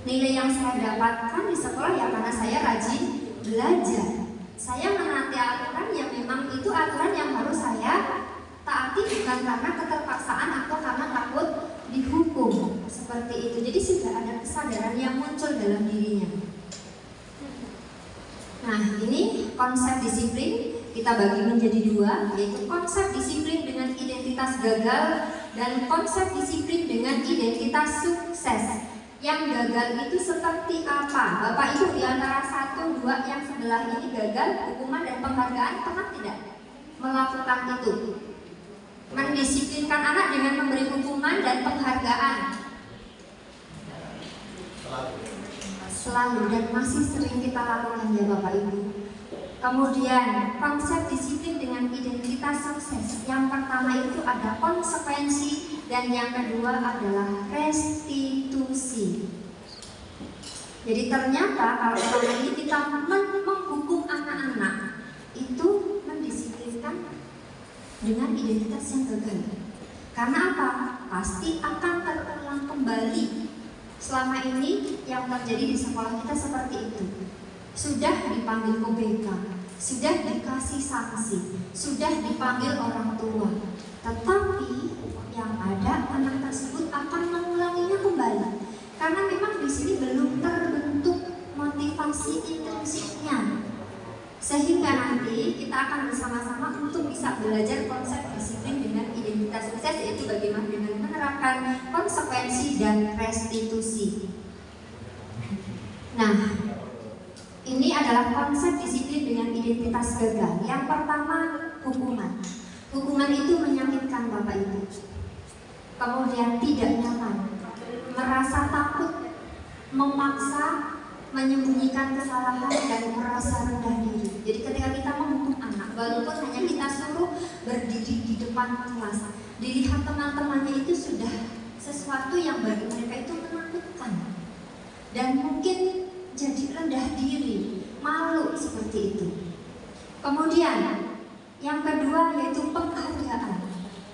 Nilai yang saya dapatkan di sekolah ya karena saya rajin belajar. Saya menaati aturan yang memang itu aturan yang harus saya taati, bukan karena keterpaksaan atau karena takut dihukum. Seperti itu. Jadi sudah ada kesadaran yang muncul dalam dirinya. Nah, ini konsep disiplin kita bagi menjadi 2, yaitu konsep disiplin dengan identitas gagal dan konsep disiplin dengan identitas sukses. Yang gagal itu seperti apa? Bapak Ibu di antara 1, 2 yang sebelah ini gagal, hukuman dan penghargaan pernah tidak melakukan itu? Mendisiplinkan anak dengan memberi hukuman dan penghargaan. Selalu dan masih sering kita lakukan ya Bapak Ibu. Kemudian konsep disiplin dengan identitas sukses. Yang pertama itu ada konsekuensi dan yang kedua adalah restitusi. Jadi ternyata kalau selama ini kita menghukum anak-anak itu mendisiplinkan dengan identitas yang gagal. Karena apa? Pasti akan terulang kembali. Selama ini yang terjadi di sekolah kita seperti itu. Sudah dipanggil OBK, sudah dikasih sanksi, sudah dipanggil orang tua, tetapi yang ada anak tersebut akan mengulanginya kembali. Karena memang di sini belum terbentuk motivasi intrinsiknya, sehingga nanti kita akan bersama-sama untuk bisa belajar konsep disiplin dengan identitas sukses, yaitu bagaimana dengan menerapkan konsekuensi dan restitusi. Nah, ini adalah konsep disiplin dengan identitas gagal. Yang pertama, hukuman. Hukuman itu menyakitkan Bapak Ibu. Kemudian tidak nyaman, merasa takut, memaksa, menyembunyikan kesalahan, dan merasa rendah diri. Jadi ketika kita menghukum anak, walaupun hanya kita suruh berdiri di depan kelas, dilihat teman-temannya itu sudah sesuatu yang bagi mereka itu menakutkan, dan mungkin jadi rendah diri, malu seperti itu. Kemudian yang kedua yaitu penghargaan.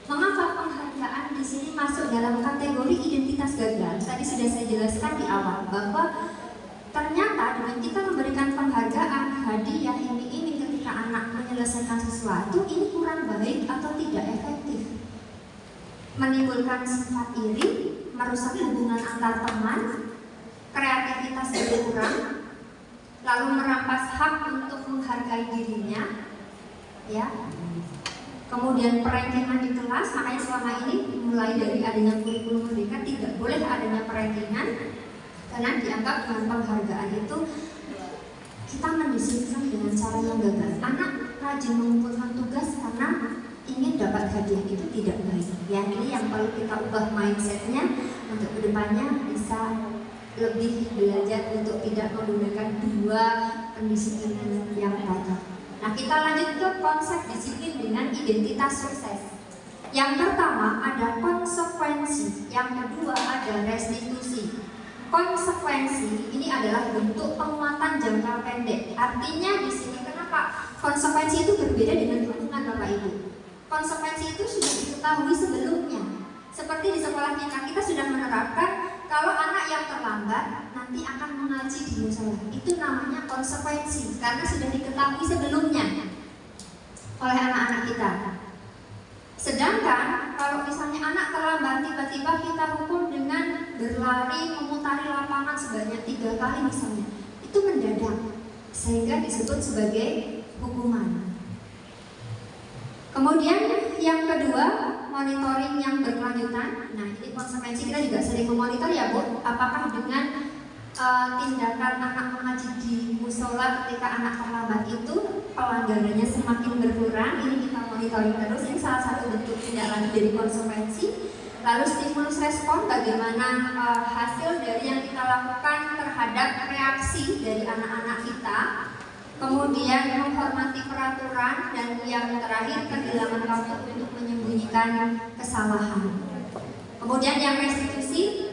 Mengapa penghargaan di sini masuk dalam kategori identitas gagal? Tadi sudah saya jelaskan di awal bahwa ternyata dengan kita memberikan penghargaan, hadiah, iming-iming ketika anak menyelesaikan sesuatu, ini kurang baik atau tidak efektif. Menimbulkan sifat iri, merusak hubungan antar teman, kreativitas berkurang, lalu merampas hak untuk menghargai dirinya, ya. Kemudian perankingan di kelas, makanya selama ini mulai dari adanya kurikulum merdeka tidak boleh adanya perankingan, karena dianggap dengan penghargaan itu kita mendisiplinkan dengan cara yang gagal. Anak rajin mengumpulkan tugas karena ingin dapat hadiah, itu tidak baik. Ya, ini yang perlu kita ubah mindsetnya untuk kedepannya bisa lebih belajar untuk tidak menggunakan dua pendisiplinan yang tadi. Nah, kita lanjut ke konsep disiplin dengan identitas sukses. Yang pertama ada konsekuensi, yang kedua ada restitusi. Konsekuensi ini adalah bentuk penguatan jangka pendek. Artinya di sini kenapa konsekuensi itu berbeda dengan hukuman Bapak Ibu? Konsekuensi itu sudah diketahui sebelumnya. Seperti di sekolah kita sudah menerapkan kalau anak yang terlambat nanti akan mengaji di musola. Itu namanya konsekuensi karena sudah diketahui sebelumnya oleh anak-anak kita. Sedangkan kalau misalnya anak terlambat tiba-tiba kita hukum dengan berlari memutari lapangan sebanyak 3 kali misalnya, itu mendadak sehingga disebut sebagai hukuman. Kemudian yang kedua, monitoring yang berkelanjutan. Nah, ini konsekuensi kita juga sering memonitor ya Bu, apakah dengan tindakan anak mengaji di musola ketika anak terlambat itu pelanggarannya semakin berkurang. Ini kita monitoring terus, ini salah satu bentuk tindak lanjut dari konsekuensi. Lalu stimulus respon, bagaimana hasil dari yang kita lakukan terhadap reaksi dari anak-anak kita. Kemudian menghormati peraturan, dan yang terakhir kehilangan waktu untuk menyembunyikan kesalahan. Kemudian yang restitusi.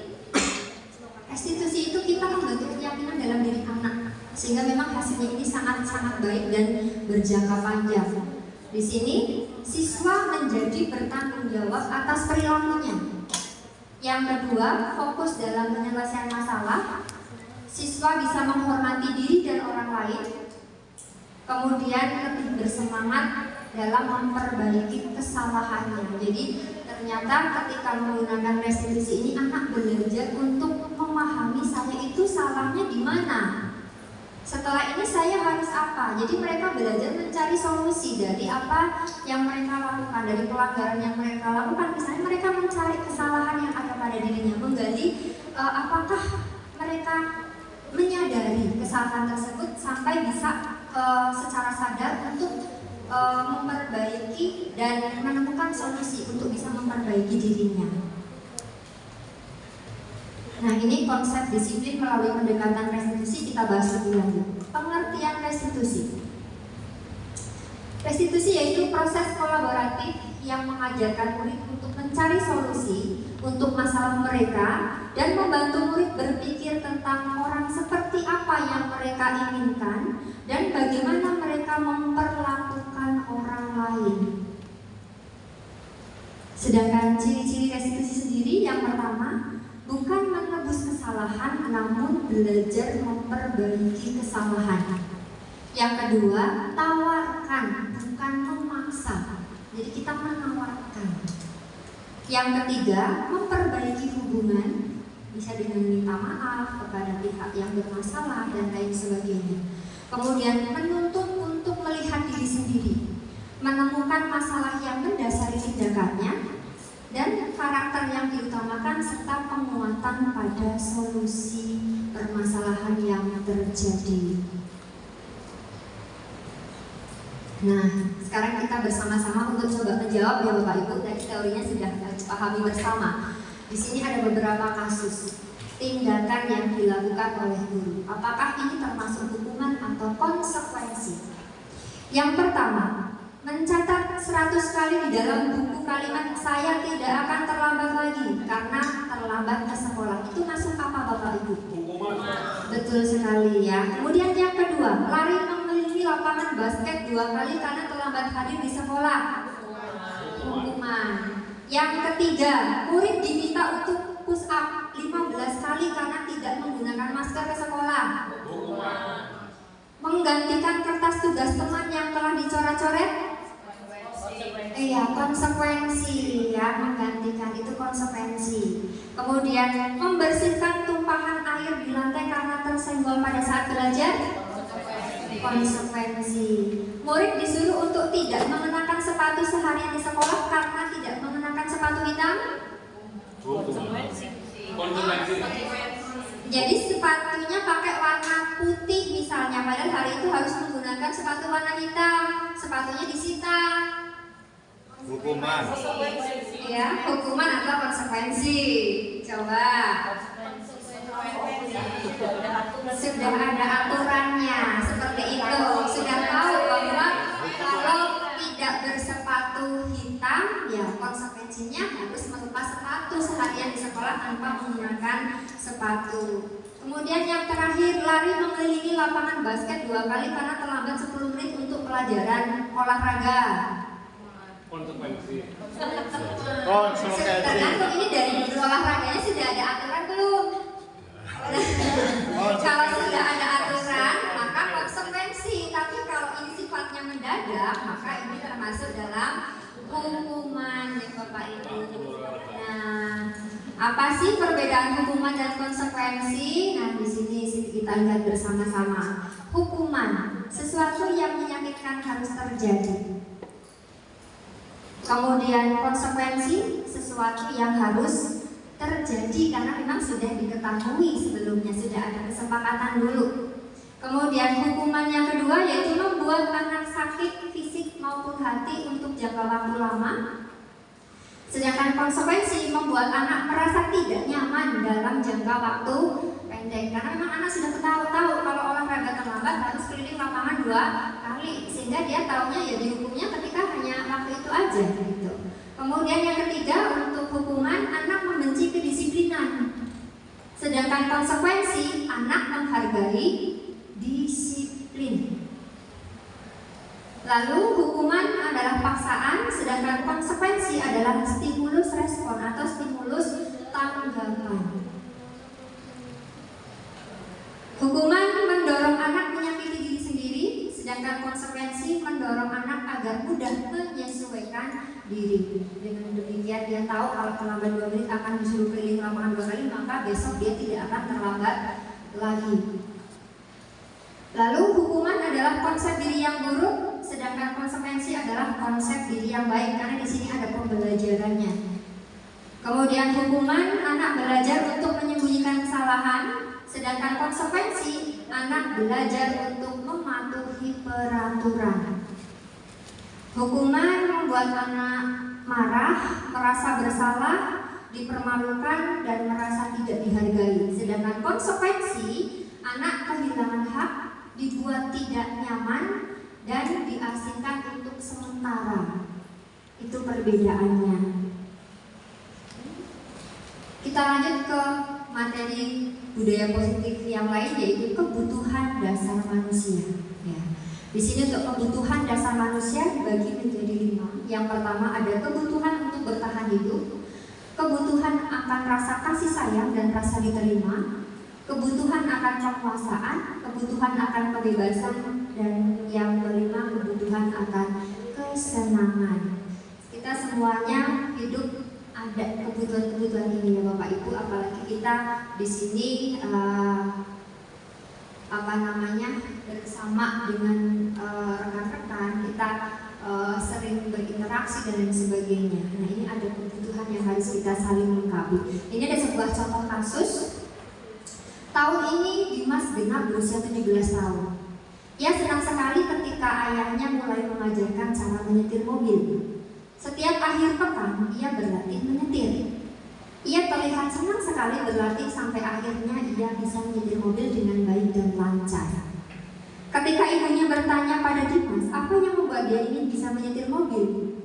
Restitusi itu kita membentuk keyakinan dalam diri anak, sehingga memang hasilnya ini sangat-sangat baik dan berjangka panjang. Di sini siswa menjadi bertanggung jawab atas perilakunya. Yang kedua, fokus dalam penyelesaian masalah. Siswa bisa menghormati diri dan orang lain. Kemudian lebih bersemangat dalam memperbaiki kesalahannya. Jadi ternyata ketika menggunakan restitusi ini anak belajar untuk memahami saya itu salahnya di mana. Setelah ini saya harus apa? Jadi mereka belajar mencari solusi dari apa yang mereka lakukan, dari pelanggaran yang mereka lakukan. Misalnya mereka mencari kesalahan yang ada pada dirinya, menggali apakah mereka menyadari kesalahan tersebut sampai bisa secara sadar untuk memperbaiki dan menemukan solusi untuk bisa memperbaiki dirinya. Nah, ini konsep disiplin melalui pendekatan restitusi kita bahas lebih lanjut. Pengertian restitusi. Restitusi yaitu proses kolaboratif yang mengajarkan murid untuk mencari solusi untuk masalah mereka dan membantu murid berpikir tentang orang seperti apa yang mereka inginkan dan bagaimana mereka memperlakukan orang lain. Sedangkan ciri-ciri restitusi sendiri, yang pertama, bukan menebus kesalahan namun belajar memperbaiki kesalahan. Yang kedua, tawarkan bukan memaksa. Jadi kita menawarkan. Yang ketiga, memperbaiki hubungan, bisa dengan minta maaf kepada pihak yang bermasalah dan lain sebagainya. Kemudian menuntut untuk melihat diri sendiri, menemukan masalah yang mendasari tindakannya, dan karakter yang diutamakan serta penguatan pada solusi permasalahan yang terjadi. Nah, sekarang kita bersama-sama untuk coba menjawab ya Bapak Ibu. Tadi teorinya sudah dipahami bersama. Di sini ada beberapa kasus tindakan yang dilakukan oleh guru. Apakah ini termasuk hukuman atau konsekuensi? Yang pertama, mencatat 100 kali di dalam buku kalimat "saya tidak akan terlambat lagi karena terlambat ke sekolah". Itu masuk apa Bapak Ibu? Betul sekali ya. Kemudian yang kedua, lari mengelilingi lapangan basket 2 kali karena terlambat hadir di sekolah. Hukuman. Yang ketiga, murid diminta untuk push up 15 kali karena tidak menggunakan masker ke sekolah. Menggantikan kertas tugas teman yang telah dicoret-coret. Iya, konsekuensi ya, menggantikan itu konsekuensi. Kemudian membersihkan tumpahan air di lantai karena tersenggol pada saat belajar. Konsekuensi. Murid disuruh untuk tidak mengenakan sepatu seharian di sekolah karena tidak mengenakan sepatu hitam. Konsekuensi. Jadi sepatunya pakai warna putih misalnya, padahal hari itu harus menggunakan sepatu warna hitam. Sepatunya disita. Hukuman. Ya, hukuman adalah konsekuensi. Coba. Sudah ada aturannya seperti itu. Sudah tahu bahwa kalau tidak bersepatu hitam, ya konsekuensinya harus melepas sepatu seharian di sekolah tanpa menggunakan sepatu. Kemudian yang terakhir, lari mengelilingi lapangan basket 2 kali karena terlambat 10 menit untuk pelajaran olahraga. Konsekuensi. Tergantung ini dari guru olahraganya sudah ada aturan belum? Kalau sudah ada aturan, maka konsekuensi. Tapi kalau ini sifatnya mendadak, maka ini termasuk dalam hukuman ya Bapak Ibu. Nah, apa sih perbedaan hukuman dan konsekuensi? Nah, di sini kita lihat bersama-sama. Hukuman, sesuatu yang menyakitkan harus terjadi. Kemudian konsekuensi, sesuatu yang harus terjadi karena memang sudah diketahui sebelumnya, sudah ada kesepakatan dulu. Kemudian hukuman yang kedua yaitu membuat anak sakit fisik maupun hati untuk jangka waktu lama. Sedangkan konsekuensi membuat anak merasa tidak nyaman dalam jangka waktu pendek. Karena memang anak sudah tahu kalau olahraga terlambat harus keliling lapangan 2 kali, sehingga dia tahunya ya dihukumnya ketika hanya waktu itu aja gitu. Kemudian yang ketiga, untuk hukuman anak membenci kedisiplinan. Sedangkan konsekuensi anak menghargai disiplin. Lalu hukuman adalah paksaan, sedangkan konsekuensi adalah stimulus respon atau stimulus tanggapan. Hukuman mendorong anak menyakiti diri sendiri, sedangkan konsekuensi mendorong anak agar mudah menyesuaikan diri. Dengan demikian dia tahu kalau terlambat 2 menit akan disuruh keliling lapangan 2 kali, maka besok dia tidak akan terlambat lagi. Lalu hukuman adalah konsep diri yang buruk, sedangkan konsekuensi adalah konsep diri yang baik, karena di sini ada pembelajarannya. Kemudian hukuman anak belajar untuk menyembunyikan kesalahan, sedangkan konsekuensi anak belajar untuk mematuhi peraturan. Hukuman membuat anak marah, merasa bersalah, dipermalukan, dan merasa tidak dihargai. Sedangkan konsekuensi anak kehilangan hak, dibuat tidak nyaman, dan diasingkan untuk sementara. Itu perbedaannya. Kita lanjut ke materi budaya positif yang lain, yaitu kebutuhan dasar manusia. Ya. Di sini untuk kebutuhan dasar manusia dibagi menjadi 5. Yang pertama ada kebutuhan untuk bertahan hidup, kebutuhan akan rasa kasih sayang dan rasa diterima, kebutuhan akan penguasaan, kebutuhan akan kebebasan, dan yang kelima kebutuhan akan kesenangan. Kita semuanya hidup ada kebutuhan-kebutuhan ini ya Bapak Ibu, apalagi kita di sini bersama dengan rekan-rekan kita sering berinteraksi dan lain sebagainya. Nah ini ada kebutuhan yang harus kita saling melengkapi. Ini ada sebuah contoh kasus. Tahun ini Dimas genap berusia 17 tahun. Ia senang sekali ketika ayahnya mulai mengajarkan cara menyetir mobil. Setiap akhir pekan ia berlatih menyetir. Ia terlihat senang sekali berlatih sampai akhirnya ia bisa menyetir mobil dengan baik dan lancar. Ketika ibunya bertanya pada Dimas, apa yang membuat dia ingin bisa menyetir mobil?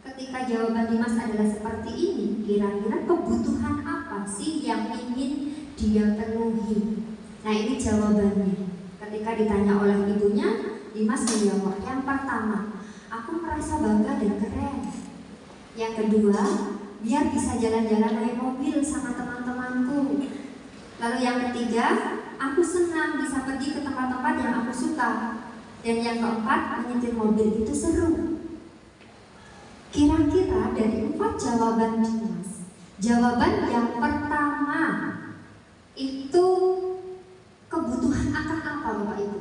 Ketika jawaban Dimas adalah seperti ini, kira-kira kebutuhan apa sih yang ingin dia penuhi? Nah ini jawabannya. Ketika ditanya oleh ibunya, Dimas menjawab, yang pertama, aku merasa bangga dan keren. Yang kedua, biar bisa jalan-jalan naik mobil sama teman-temanku. Lalu yang ketiga, aku senang bisa pergi ke tempat-tempat yang aku suka. Dan yang keempat, menyetir mobil itu seru. Kira-kira dari 4 jawaban Dimas, jawaban yang pertama itu kebutuhan akan apa Bapak Ibu?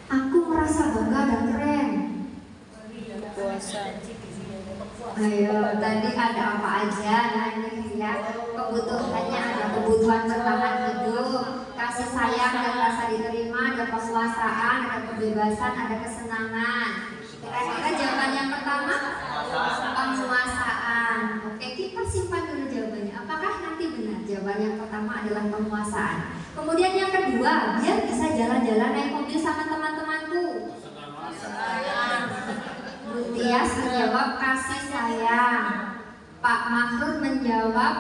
Aku merasa bangga dan keren. Ayo, tadi ada apa aja? Nah ini ya, kebutuhannya ada kebutuhan bertahan hidup, kasih sayang dan rasa diterima, ada penguasaan, ada kebebasan, ada kesenangan. Kira-kira jawaban yang pertama penguasaan. Oke, kita simpan dulu jawabannya. Apakah nanti benar jawaban yang pertama adalah penguasaan? Kemudian yang kedua, biar bisa jalan-jalan naik mobil sama teman-temanku. Tias menjawab kasih sayang. Pak Mahrur menjawab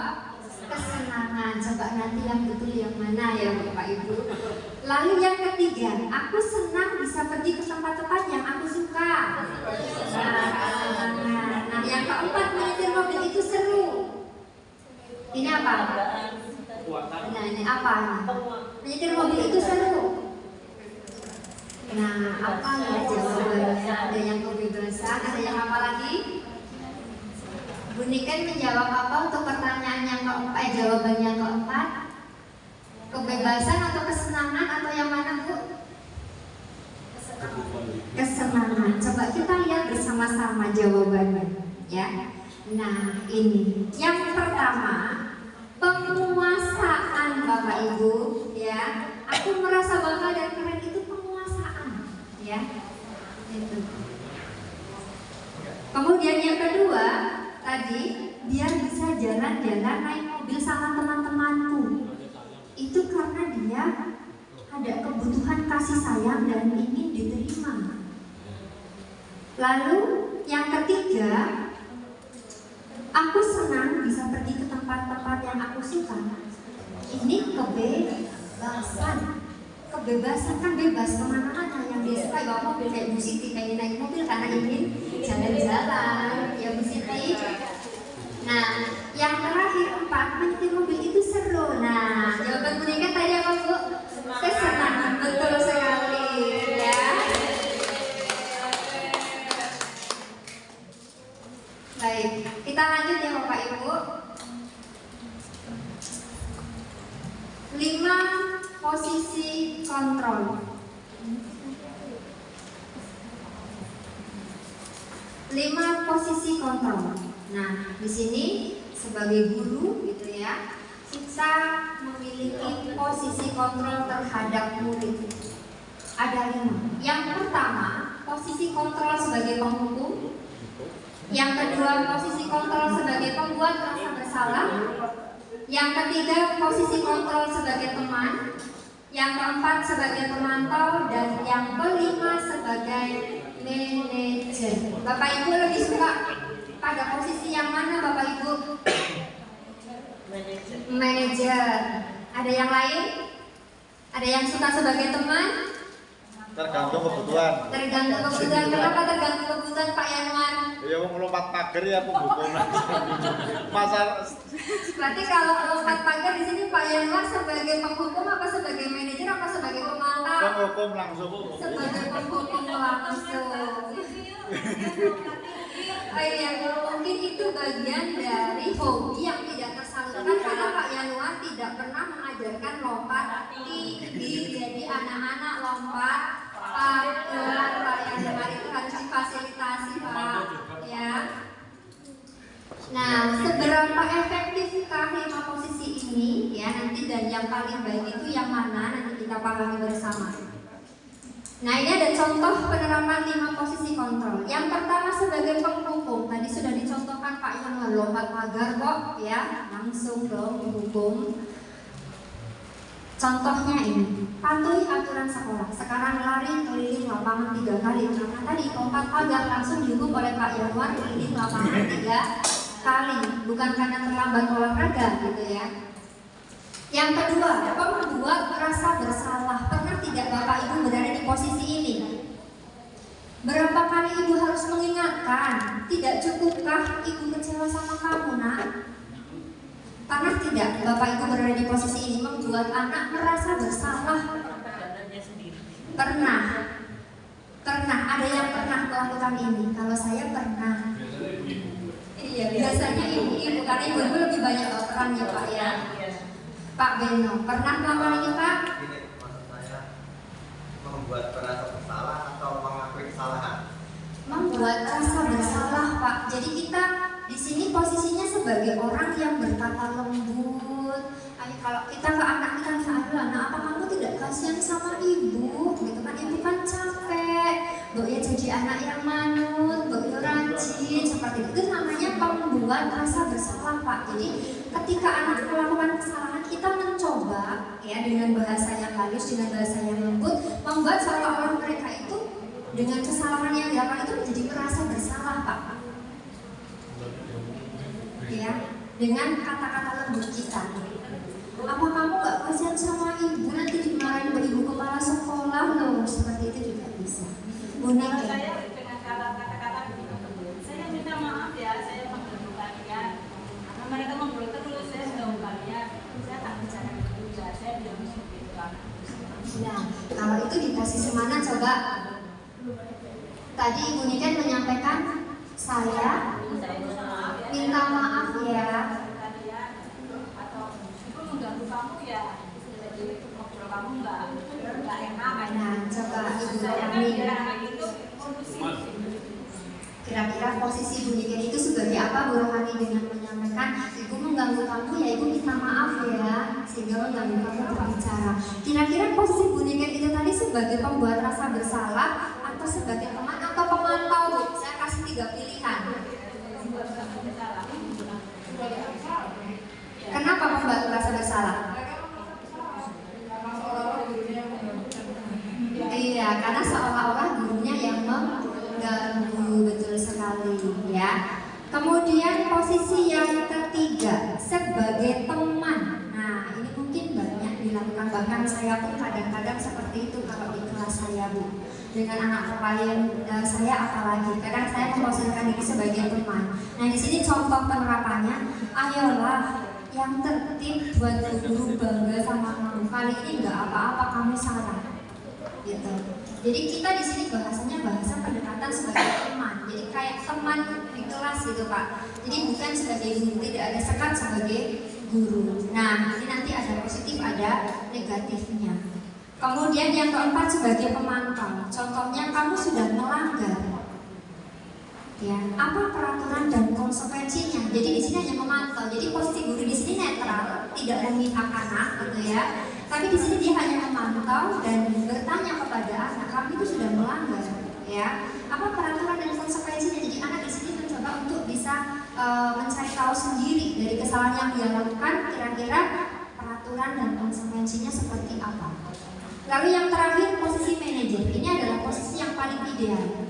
kesenangan. Coba nanti yang betul yang mana ya Bapak Ibu. Lalu yang ketiga, aku senang bisa pergi ke tempat-tempat yang aku suka. Nah yang keempat, menyetir mobil itu seru. Ini apa? Nah ini apa? Menyetir mobil itu seru. Nah, apa ya jawabannya? Ada yang kebebasan, ada yang apa lagi? Bu Niken menjawab apa untuk pertanyaan yang keempat? Jawaban yang keempat, kebebasan atau kesenangan atau yang mana Bu? Kesenangan. Coba kita lihat bersama-sama jawabannya, ya. Nah, ini yang pertama, penguasaan Bapak Ibu, ya. Aku merasa bangga dan keren itu ya, itu. Kemudian yang kedua tadi, biar bisa jalan-jalan naik mobil sama teman-temanku. Itu karena dia ada kebutuhan kasih sayang dan ingin diterima. Lalu yang ketiga, aku senang bisa pergi ke tempat-tempat yang aku suka. Ini kebebasan. Kebebasan kan bebas kemana-mana, yang dia suka bawa mobil kayak Bu Siti, kayak naik mobil karena ingin jalan-jalan ya Bu Siti. Nah yang terakhir 4, menyetir mobil itu seru. Nah jawaban Bu Nika tadi apa Bu? Kesenangan. Betul sekali ya. Baik, kita lanjut ya Bapak Ibu. 5 posisi kontrol. 5 posisi kontrol. Nah, di sini sebagai guru gitu ya, kita memiliki posisi kontrol terhadap murid. Ada 5. Yang pertama, posisi kontrol sebagai penghukum. Yang kedua, posisi kontrol sebagai pembuat rasa bersalah. Yang ketiga, posisi kontrol sebagai teman. Yang keempat, sebagai pemantau. Dan yang kelima, sebagai manajer. Bapak Ibu lebih suka pada posisi yang mana Bapak Ibu? Manajer. Manajer. Ada yang lain? Ada yang suka sebagai teman? Tergantung kebutuhan. Tergantung kebutuhan. Kenapa tergantung kebutuhan Pak Yanuar? Ya mau lompat pagar ya penghukum. Masa Berarti kalau lompat pagar di sini Pak Yanuar sebagai penghukum apa sebagai manajer apa sebagai pemantau? penghukum langsung. Sebagai penghukum langsung. Oh iya, mungkin itu bagian dari hobi yang tidak tersalurkan karena Pak Yanuar tidak pernah mengajarkan lompat tinggi. Jadi anak-anak lompat pagar Pak Yanuar itu harus difasilitasi Pak, ya. Nah, seberapa efektifkah 5 posisi ini ya nanti, dan yang paling baik itu yang mana nanti kita pahami bersama. Nah, ini ada contoh penerapan 5 posisi kontrol. Yang pertama sebagai penghukum, tadi sudah dicontohkan Pak Yanuar, lompat pagar kok ya, langsung dong dihukum. Contohnya ini, patuhi aturan sekolah. Sekarang lari keliling lapangan 3 kali karena tadi lompat pagar langsung dihukum oleh Pak Yanuar keliling lapangan 3 kali, bukan karena terlambat olahraga gitu ya. Yang kedua, membuat rasa bersalah. Pernah tidak Bapak Ibu berada di posisi ini? Berapa kali Ibu harus mengingatkan? Tidak cukupkah Ibu kecewa sama kamu, nak? Pernah tidak Bapak Ibu berada di posisi ini, membuat anak merasa bersalah? Pernah. Pernah. Ada yang pernah melakukan ini? Kalau saya pernah. Iya, biasanya ibu-ibu, karena ibu-ibu lebih banyak perannya Pak ya. Pak Beno, pernah melakukan ini Pak? Ini maksud saya membuat merasa bersalah atau mengakui kesalahan? Membuat rasa bersalah Pak. Jadi kita di sini posisinya sebagai orang yang berkata lembut. Ayo, kalau kita ke anak kita misalnya, anak apa kamu tidak kasihan sama ibu? Gitu kan, ibu kan capek. Mbok ya jadi anak yang manut, mbok ya rajin, seperti itu namanya membuat rasa bersalah Pak. Jadi ketika anak melakukan kesalahan, kita mencoba ya dengan bahasa yang halus, dengan bahasa yang lembut, membuat seolah-olah mereka itu dengan kesalahan yang dilakukan itu menjadi merasa bersalah Pak. Ya, dengan kata-kata lembut kita. Apa kamu gak kasihan sama ibu, nanti dimarahin ibu kepala sekolah loh, seperti itu juga bisa. Kalau saya dengan kata-kata begitu, saya minta maaf ya, saya mengganggu kalian. Karena mereka ngobrol terus, saya mengganggu kalian. Saya tak bicara juga, saya tidak bisa begitu. Nah, kalau itu di posisi mana coba? Tadi Ibu Niken menyampaikan saya minta maaf ya. Atau ibu mengganggu kamu ya, jadi ngobrol kamu nggak enak. Nah, coba Ibu Saya kan Niken. bilang itu kondusif. Kira-kira posisi Ibu Niken itu sebagai apa Bu Rohani dengan menyampaikan Ibu mengganggu kamu ya, Ibu minta maaf ya, sehingga mengganggu kamu berbicara. Kira-kira posisi Ibu Niken itu tadi sebagai pembuat rasa bersalah atau sebagai teman atau pemantau Bu? Saya kasih 3 pilihan. Kenapa membuat rasa bersalah? Iya, karena seolah-olah gurunya yang mengganggu, betul sekali ya. Kemudian posisi yang ketiga sebagai teman. Nah, ini mungkin banyak dilakukan, bahkan saya pun kadang-kadang seperti itu kalau di kelas saya Bu. Dengan anak klien saya apalagi, kadang saya memposisikan diri sebagai teman. Nah, di sini contoh penerapannya, ayolah yang tertib buat guru bangga sama kamu. Kali ini nggak apa-apa kamu salah. Gitu. Jadi kita di sini bahasanya bahasa pendekatan sebagai teman. Jadi kayak teman di kelas gitu Pak. Jadi bukan sebagai guru, tidak ada sekat sebagai guru. Nah, ini nanti ada positif, ada negatifnya. Kemudian yang keempat sebagai pemantau. Contohnya kamu sudah melanggar. Ya, apa peraturan dan konsekuensinya? Jadi di sini hanya memantau. Jadi posisi guru di sini netral, tidak memihak anak, gitu ya. Tapi di sini dia hanya memantau dan bertanya kepada anak, kamu itu sudah melanggar, ya. Apa peraturan dan konsekuensinya? Jadi anak di sini mencoba untuk bisa mencari tahu sendiri dari kesalahan yang dia lakukan, kira-kira peraturan dan konsekuensinya seperti apa. Lalu yang terakhir posisi manajer. Ini adalah posisi yang paling ideal.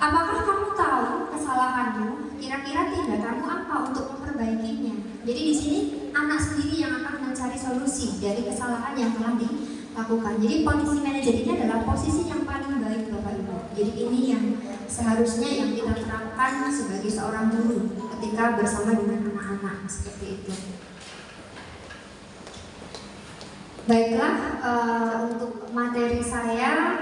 Apakah kamu tahu kesalahan kesalahanmu, kira-kira tindakanmu apa untuk memperbaikinya. Jadi di sini anak sendiri yang akan mencari solusi dari kesalahan yang telah dilakukan. Jadi posisi manajer ini adalah posisi yang paling baik Bapak Ibu. Jadi ini yang seharusnya yang kita terapkan sebagai seorang guru ketika bersama dengan anak-anak seperti itu. Baiklah, untuk materi saya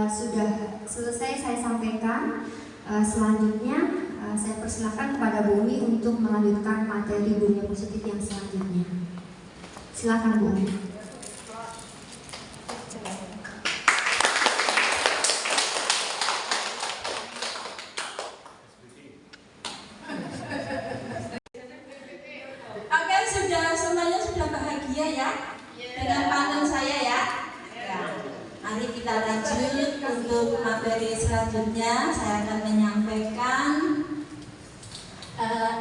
sudah selesai saya sampaikan. Selanjutnya saya persilakan kepada Bu Umi untuk melanjutkan materi budaya positif yang selanjutnya. Silakan Bu Umi. Oke, semuanya sudah bahagia ya dengan pantun saya ya. Mari kita lanjut untuk materi selanjutnya. Saya akan menyampaikan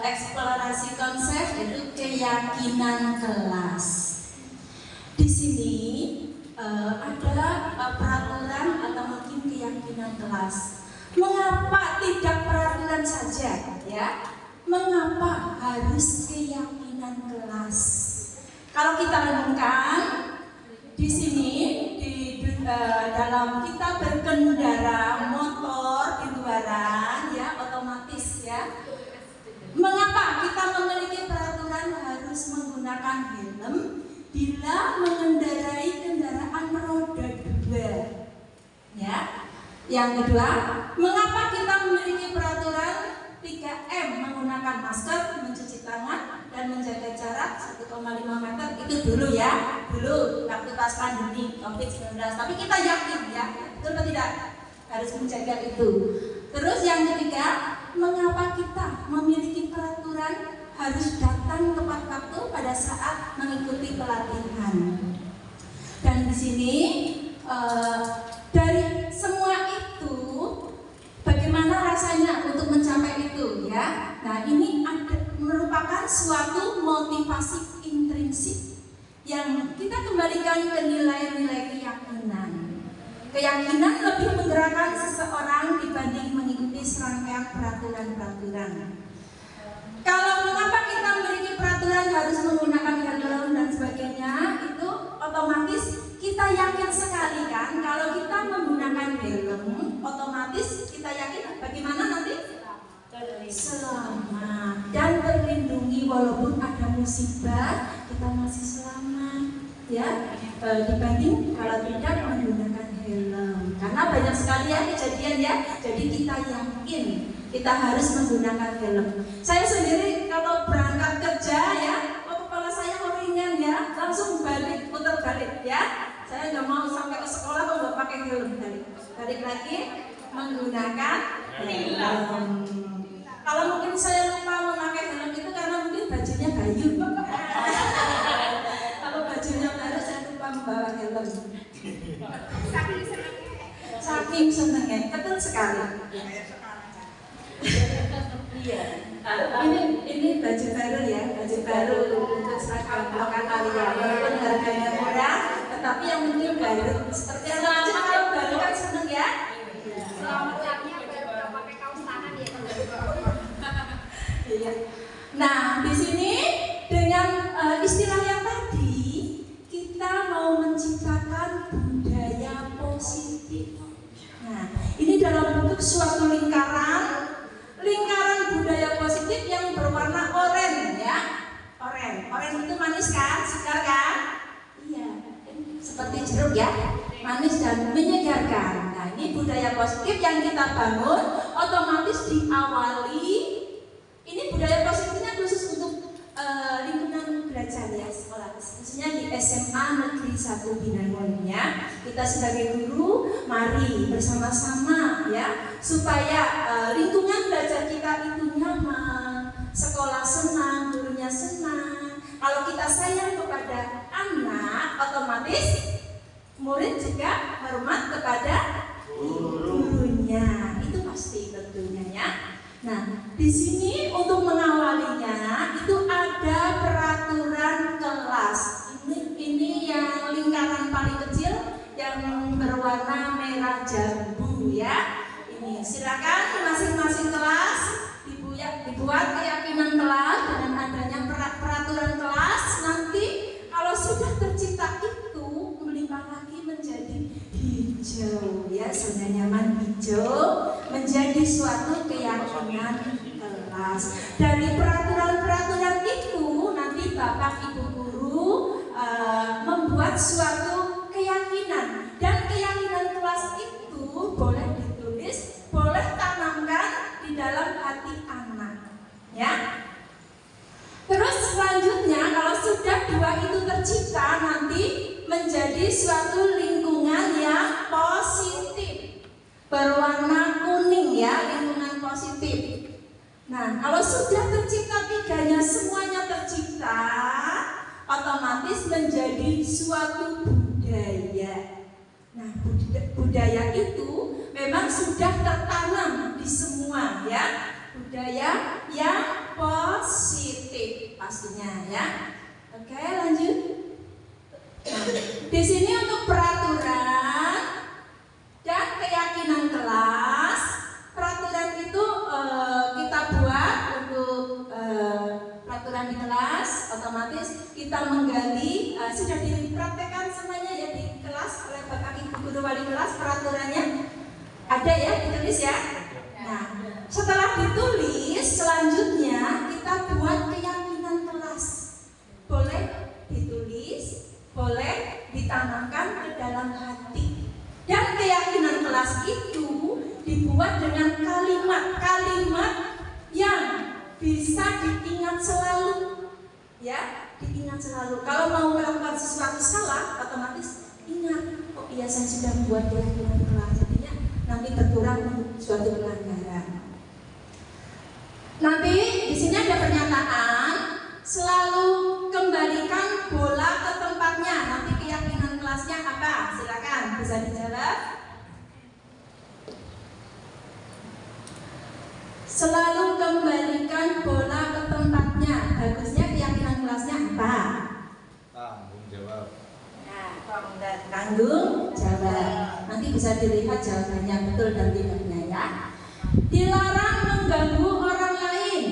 eksplorasi konsep yaitu keyakinan kelas. Di sini ada peraturan atau mungkin keyakinan kelas. Mengapa tidak peraturan saja ya? Mengapa harus keyakinan kelas? Kalau kita renungkan di sini dalam kita berkendara motor di luaran ya otomatis ya. Mengapa kita memiliki peraturan harus menggunakan helm bila mengendarai kendaraan roda 2? Ya. Yang kedua, mengapa kita memiliki peraturan 3M menggunakan masker, mencuci tangan dan menjaga jarak 1,5 meter itu dulu ya, dulu waktu pas pandemi COVID-19. Tapi kita yakin ya, betul atau tidak harus menjaga itu. Terus yang ketiga, mengapa kita memiliki peraturan harus datang tepat waktu pada saat mengikuti pelatihan? Dan di sini dari semua itu bagaimana rasanya untuk mencapai itu ya? Nah ini merupakan suatu motivasi intrinsik yang kita kembalikan ke nilai-nilai keyakinan. Keyakinan lebih menggerakkan seseorang dibanding mengikuti serangkaian peraturan-peraturan. Kalau mengapa kita memiliki peraturan harus menggunakan helm dan sebagainya, itu otomatis kita yakin sekali kan kalau kita menggunakan helm, otomatis kita yakin bagaimana nanti? Selamat dan terlindungi walaupun ada musibah kita masih selamat ya dibanding kalau tidak menggunakan helm. Karena banyak sekali ya kejadian ya, jadi kita yakin kita harus menggunakan helm. Saya sendiri kalau berangkat kerja ya, kepala saya ringan ya, langsung putar balik ya. Saya nggak mau sampai ke sekolah kalau nggak pakai helm, balik lagi menggunakan helm. Kalau mungkin saya lupa memakai helm itu karena mungkin bajunya bayu. Kalau bajunya baru saya lupa membawa helm. Saking senengnya, betul sekali. Iya. Ini baju baru ya, baju baru untuk seragam lokal kalian. Walaupun harganya murah, tetapi yang penting baru. Seperti yang kalau baru kan seneng ya. Selamatnya baru pakai kaos tangan ya. Iya. Nah, di sini dengan istilah yang tadi kita mau menciptakan budaya positif. Nah, ini dalam bentuk suatu lingkaran budaya positif yang berwarna oranye ya. Oranye itu manis kan, segar kan? Iya, seperti jeruk ya, manis dan menyegarkan. Nah, ini budaya positif yang kita bangun otomatis diawali. Ini budaya positifnya khusus untuk lingkungan belajar ya sekolah, khususnya di SMA Negeri 1 Binangun ya. Kita sebagai guru, mari bersama-sama ya supaya lingkungan belajar kita itu nyaman, sekolah senang, gurunya senang. Kalau kita sayang kepada anak, otomatis murid juga hormat kepada gurunya. Itu pasti tentunya ya. Nah, di sini untuk mengawalinya itu ada peraturan kelas. Ini yang lingkaran paling kecil yang berwarna merah jambu ya. Ini silakan masing-masing kelas meja nyaman hijau menjadi suatu keyakinan kelas. Dari peraturan-peraturan itu nanti Bapak Ibu guru membuat suatu keyakinan, dan keyakinan kelas itu boleh ditulis, boleh tanamkan di dalam hati anak, ya. Terus selanjutnya kalau sudah dua itu tercipta nanti menjadi suatu lingkungan yang positif, berwarna kuning ya, lingkungan positif. Nah, kalau sudah tercipta tiganya, semuanya tercipta, otomatis menjadi suatu budaya. Nah, budaya itu memang sudah tertanam di semua ya, budaya yang positif pastinya ya. Oke, lanjut. Nah, di sini untuk peraturan dan keyakinan kelas. Peraturan itu kita buat untuk peraturan di kelas, otomatis kita menggali, sudah dipraktekkan semuanya ya di kelas oleh Bapak Ibu guru wali kelas. Peraturannya ada ya, ditulis ya. Nah, setelah ditulis, selanjutnya kita buat keyakinan kelas. Boleh ditulis, boleh ditanamkan ke dalam hati. Dan keyakinan kelas itu dibuat dengan kalimat-kalimat yang bisa diingat selalu, ya, diingat selalu. Kalau mau melakukan sesuatu salah, otomatis ingat, oh iya saya sudah membuat keyakinan kelas, artinya nanti berkurang suatu pelanggaran. Nanti di sini ada pernyataan, selalu kembalikan bola ke tempatnya. Nanti keyakinan kelasnya apa? Silakan bisa dijawab. Selalu kembalikan bola ke tempatnya. Bagusnya keyakinan kelasnya apa? Tanggung jawab. Nah, tanggung jawab. Nanti bisa dilihat jawabannya betul dan tidaknya ya. Dilarang mengganggu orang lain.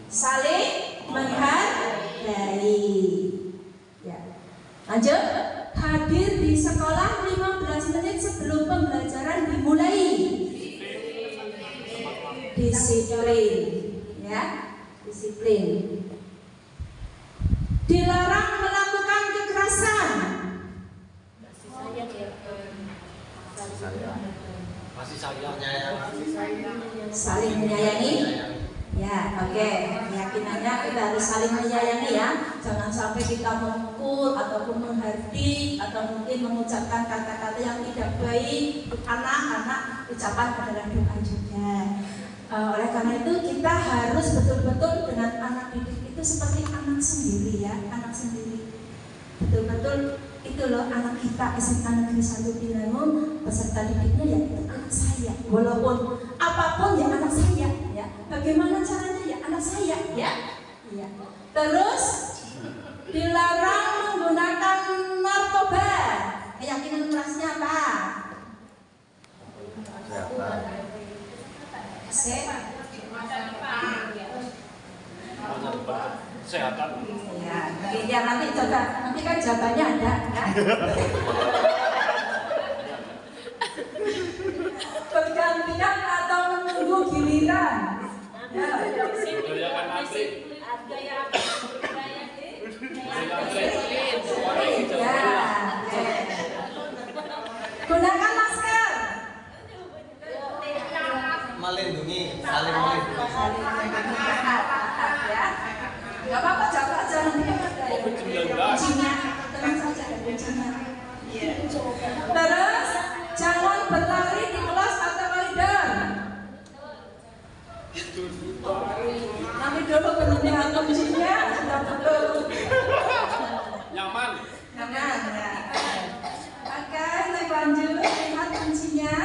Saling menghargai. Ya. Lanjut. Hadir di sekolah 15 menit sebelum pembelajaran dimulai. Disiplin, ya, disiplin. Dilarang melakukan kekerasan. Masih sayang. Saling menyayangi. Ya, oke. Keyakinannya kita harus saling menyayangi ya. Jangan sampai kita memukul ataupun menghardik atau mungkin mengucapkan kata-kata yang tidak baik untuk anak-anak. Ucapan adalah doa juga. Oleh karena itu kita harus betul-betul dengan anak didik itu seperti anak sendiri ya, anak sendiri. Betul-betul itu loh anak kita SMA Negeri 1 Binangun, peserta didiknya ya itu anak saya. Walaupun apapun ya anak saya ya. Bagaimana caranya ya anak saya ya. Iya. Terus dilarang menggunakan narkoba. Keyakinan kelasnya apa? Kesehatan. Ya, nanti coba, nanti kan jawabannya ada ya. Bergantian atau menunggu giliran. Ya. Gunakan masker. Melindungi, saling melindungi. Ya. Gak apa-apa, jawab aja nanti kan ada kuncinya. Tenang saja ada kuncinya. Terus jangan berlari di kelas atau koridor. Nanti dulu penelitian kuncinya sudah betul. Nyaman. Nyaman ya. Oke, lanjut lihat kuncinya.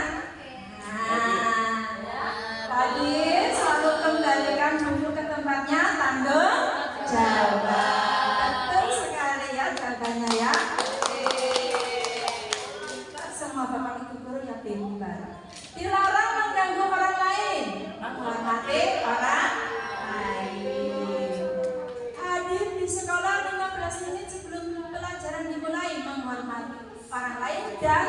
Tadi selalu kembalikan dulu ke tempatnya, tanggung jawab. Betul sekali ya jawabannya ya. Semua Bapak Ibu guru yang pintar. Dilarang mengganggu orang lain, menghormati orang lain. Hadir di sekolah 15 menit sebelum pelajaran dimulai, menghormati orang lain dan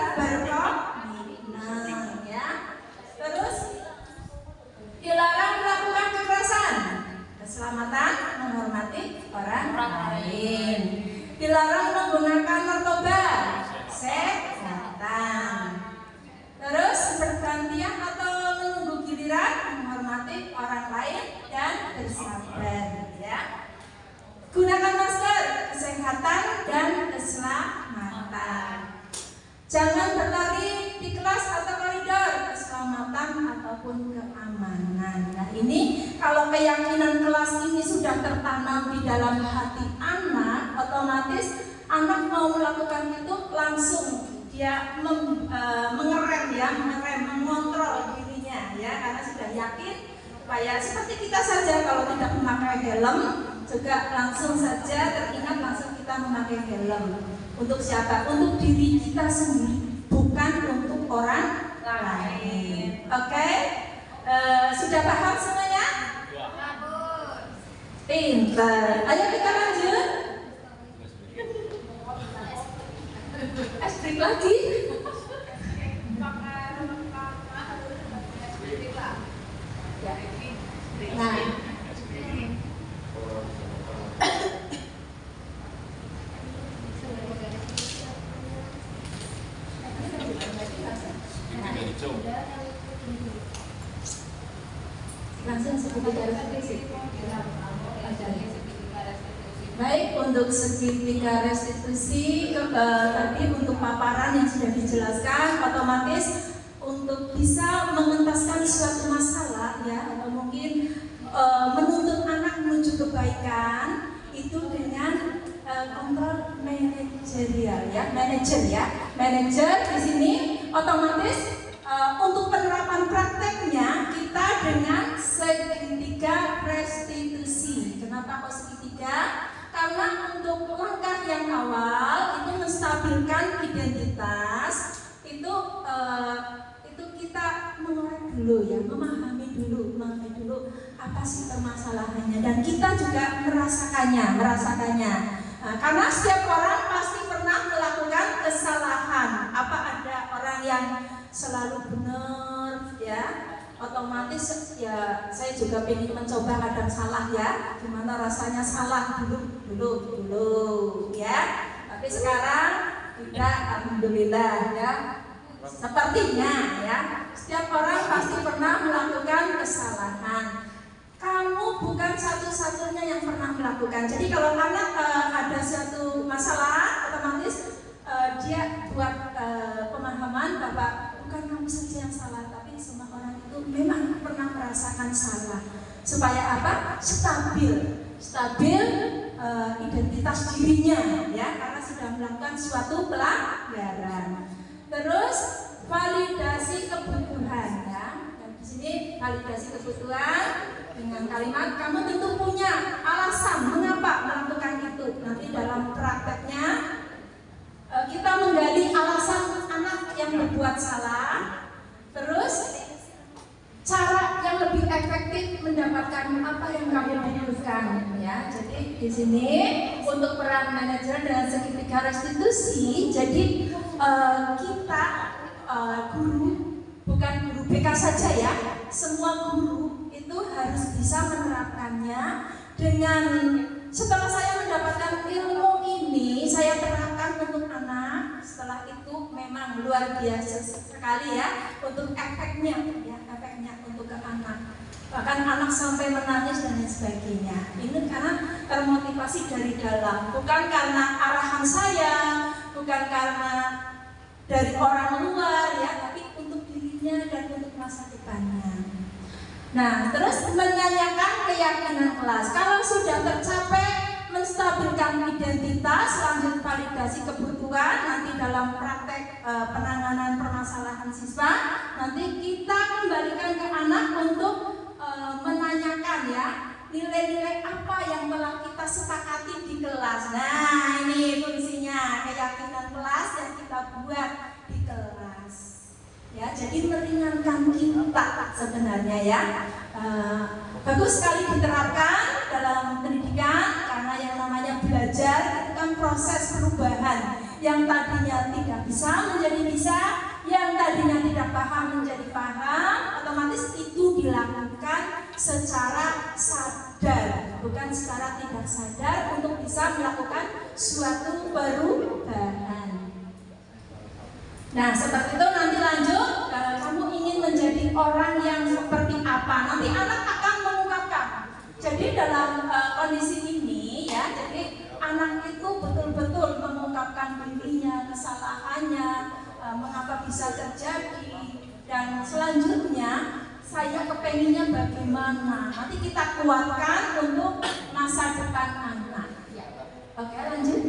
maupun keamanan. Nah ini kalau keyakinan kelas ini sudah tertanam di dalam hati anak, otomatis anak mau melakukan itu langsung dia mengerem, mengontrol dirinya ya, karena sudah yakin. Supaya seperti kita saja kalau tidak memakai helm juga langsung saja teringat langsung kita memakai helm. Untuk siapa? Untuk diri kita sendiri, bukan untuk orang lain. Oke? Sudah paham semuanya? Pintar. Ayo kita lanjut. Break lagi. Nah, langsung segitiga restitusi. Baik, untuk segitiga restitusi tadi untuk paparan yang sudah dijelaskan, otomatis untuk bisa mengentaskan suatu masalah ya, atau mungkin menuntut anak menuju kebaikan itu dengan kontrol manajerial ya, manajer di sini otomatis untuk penerapan prakteknya kita dengan segitiga restitusi. Kenapa kok segitiga? Karena untuk langkah yang awal itu menstabilkan identitas itu kita mengorek dulu ya, memahami dulu apa sih permasalahannya, dan kita juga merasakannya. Karena setiap orang pasti pernah melakukan kesalahan. Apa ada orang yang selalu benar ya? Otomatis ya saya juga ingin mencoba kadang salah ya. Gimana rasanya salah dulu ya. Tapi sekarang tidak, alhamdulillah ya. Sepertinya ya, setiap orang pasti pernah melakukan kesalahan. Kamu bukan satu-satunya yang pernah melakukan. Jadi kalau anak ada suatu masalah, otomatis dia buat pemahaman bahwa bukan kamu saja yang salah, tapi semua orang itu memang pernah merasakan salah. Supaya apa? Stabil identitas dirinya ya, karena sudah melakukan suatu pelanggaran. Terus validasi kebutuhan ya. Dan di sini validasi kebutuhan dengan kalimat kamu tentu punya alasan mengapa melakukan itu. Nanti dalam prakteknya kita menggali alasan anak yang berbuat salah. Terus cara yang lebih efektif mendapatkan apa yang kamu butuhkan ya. Jadi di sini untuk peran manajer dan segitiga restitusi. Jadi kita guru, bukan guru BK saja ya, semua guru itu harus bisa menerapkannya dengan setelah saya mendapatkan ilmu ini saya terapkan untuk anak. Setelah itu memang luar biasa sekali ya untuk efeknya untuk ke anak, bahkan anak sampai menangis dan lain sebagainya. Ini karena termotivasi dari dalam, bukan karena arahan saya, bukan karena dari orang luar ya, tapi untuk dirinya dan untuk masa depannya. Nah, terus menanyakan keyakinan kelas. Kalau sudah tercapai menstabilkan identitas, lanjut validasi kebutuhan, nanti dalam praktek penanganan permasalahan siswa, nanti kita kembalikan ke anak untuk menanyakan ya, nilai-nilai apa yang telah kita sepakati di kelas. Nah, ini fungsinya keyakinan kelas yang kita buat di kelas. Ya, jadi meringankan kita sebenarnya ya. Bagus sekali diterapkan dalam pendidikan karena yang namanya belajar itu kan proses perubahan. Yang tadinya tidak bisa menjadi bisa, yang tadinya tidak paham menjadi paham, otomatis itu dilakukan secara sadar, bukan secara tidak sadar untuk bisa melakukan suatu perubahan. Nah, seperti itu nanti lanjut, kamu ingin menjadi orang yang seperti apa? Nanti anak akan mengungkapkan. Jadi dalam kondisi ini ya, jadi anak itu betul-betul mengungkapkan dirinya, kesalahannya, mengapa bisa terjadi, dan selanjutnya saya kepenginnya bagaimana. Nanti kita kuatkan untuk masa depan anak. Oke, lanjut.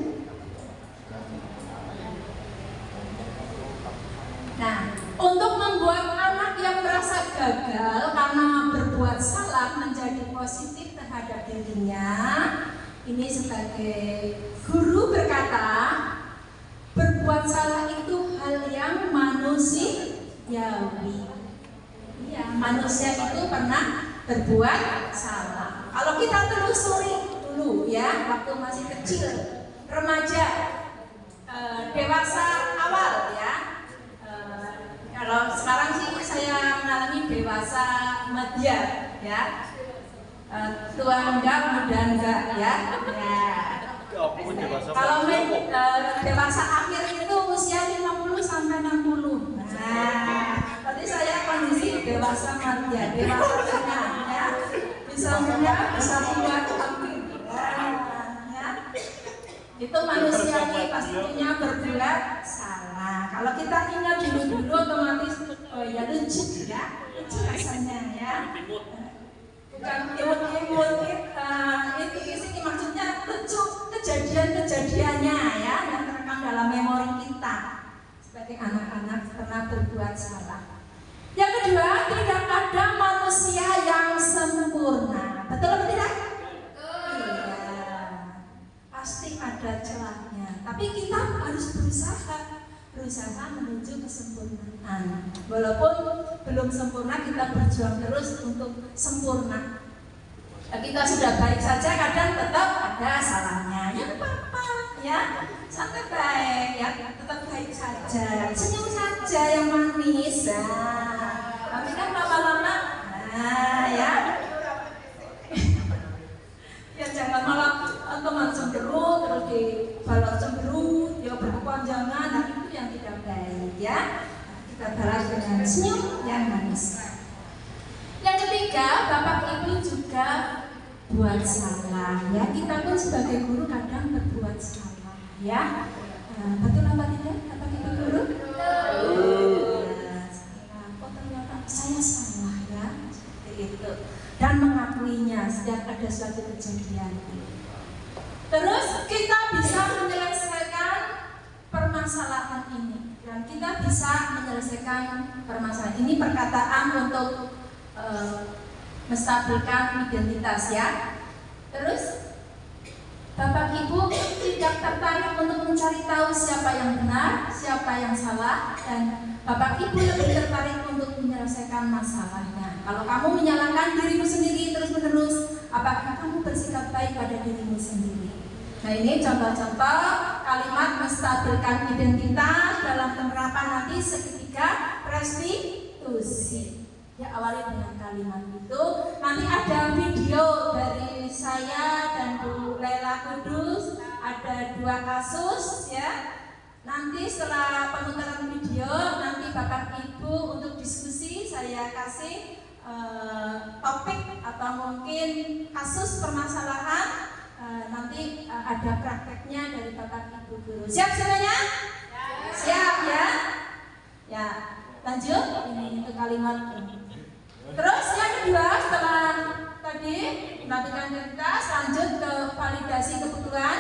Nah, untuk membuat anak yang merasa gagal karena berbuat salah menjadi positif terhadap dirinya, ini sebagai guru berkata, berbuat salah itu hal yang manusiawi. Ya, manusia itu pernah berbuat salah. Kalau kita telusuri dulu ya, waktu masih kecil, remaja, dewasa awal ya. Kalau sekarang sih saya mengalami dewasa media ya. Tua enggak, muda enggak ya. Kalau dewasa akhir itu usia 50 sampai 60. Nah, tadi saya kondisi dewasa media, dewasa tengah ya. Bisa muda, bisa tua, ya. Itu manusia nih pastinya berbuat salah. Kalau kita ingat dulu otomatis ya lucu ya, lucu rasanya ya. Bukan imut-imut itu sih maksudnya lucu kejadian-kejadiannya ya yang terekam dalam memori kita sebagai anak-anak pernah berbuat salah. Yang kedua, tidak ada manusia yang sempurna. Betul atau tidak? Iya. Pasti ada celahnya. Tapi kita harus berusaha menuju kesempurnaan. Walaupun belum sempurna, kita berjuang terus untuk sempurna. Kita sudah baik saja, kadang tetap ada salahnya. Ya apa-apa, ya santai baik, ya tetap baik saja, senyum saja yang manis. Tapi kan lama-lama, ya, ya jangan malah teman cemberut terus dibalas cemberut, ya berkepanjangan, nah itu yang tidak baik, ya. Kita balas dengan senyum yang manis. Yang ketiga, Bapak Ibu juga buat salah ya. Kita pun sebagai guru kadang berbuat salah ya. Betul apa tidak Bapak Ibu guru? Salah. Oh ternyata saya salah ya. Seperti itu. Dan mengakuinya setiap ada suatu kejadian. Terus kita bisa menyelesaikan permasalahan ini. Dan kita bisa menyelesaikan permasalahan ini. Perkataan untuk menstabilkan identitas ya. Terus Bapak Ibu tidak tertarik untuk mencari tahu siapa yang benar, siapa yang salah, dan Bapak Ibu lebih tertarik untuk menyelesaikan masalahnya. Kalau kamu menyalahkan dirimu sendiri terus-menerus, apakah kamu bersikap baik pada dirimu sendiri? Nah ini contoh-contoh kalimat menstabilkan identitas dalam penerapan nanti seketika restitusi. Ya awali dengan kalimat itu. Nanti ada video dari saya dan Bu Lela Kudus, ada 2 kasus ya. Nanti setelah pemutaran video, nanti Bapak Ibu untuk diskusi saya kasih topik atau mungkin kasus permasalahan. Nanti ada prakteknya dari Bapak Ibu guru. Siap semuanya? Siap ya? Ya lanjut. Ini untuk kalimat ini. Terus yang kedua setelah tadi melakukan identitas, lanjut ke validasi kebutuhan.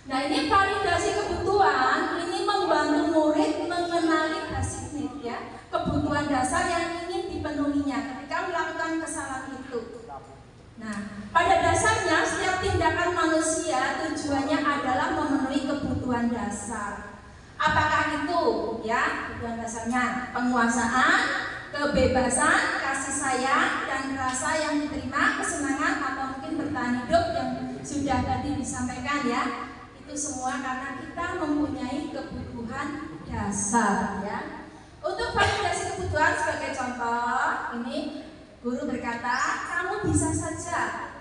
Nah ini validasi kebutuhan ini membantu murid mengenali basic need ya, kebutuhan dasar yang ingin dipenuhinya ketika melakukan kesalahan itu. Nah pada dasarnya setiap tindakan manusia tujuannya adalah memenuhi kebutuhan dasar. Apakah itu ya kebutuhan dasarnya penguasaan, kebebasan, kasih sayang, dan rasa yang diterima, kesenangan atau mungkin bertahan hidup yang sudah tadi disampaikan ya. Itu semua karena kita mempunyai kebutuhan dasar ya. Untuk validasi kebutuhan sebagai contoh, ini guru berkata, kamu bisa saja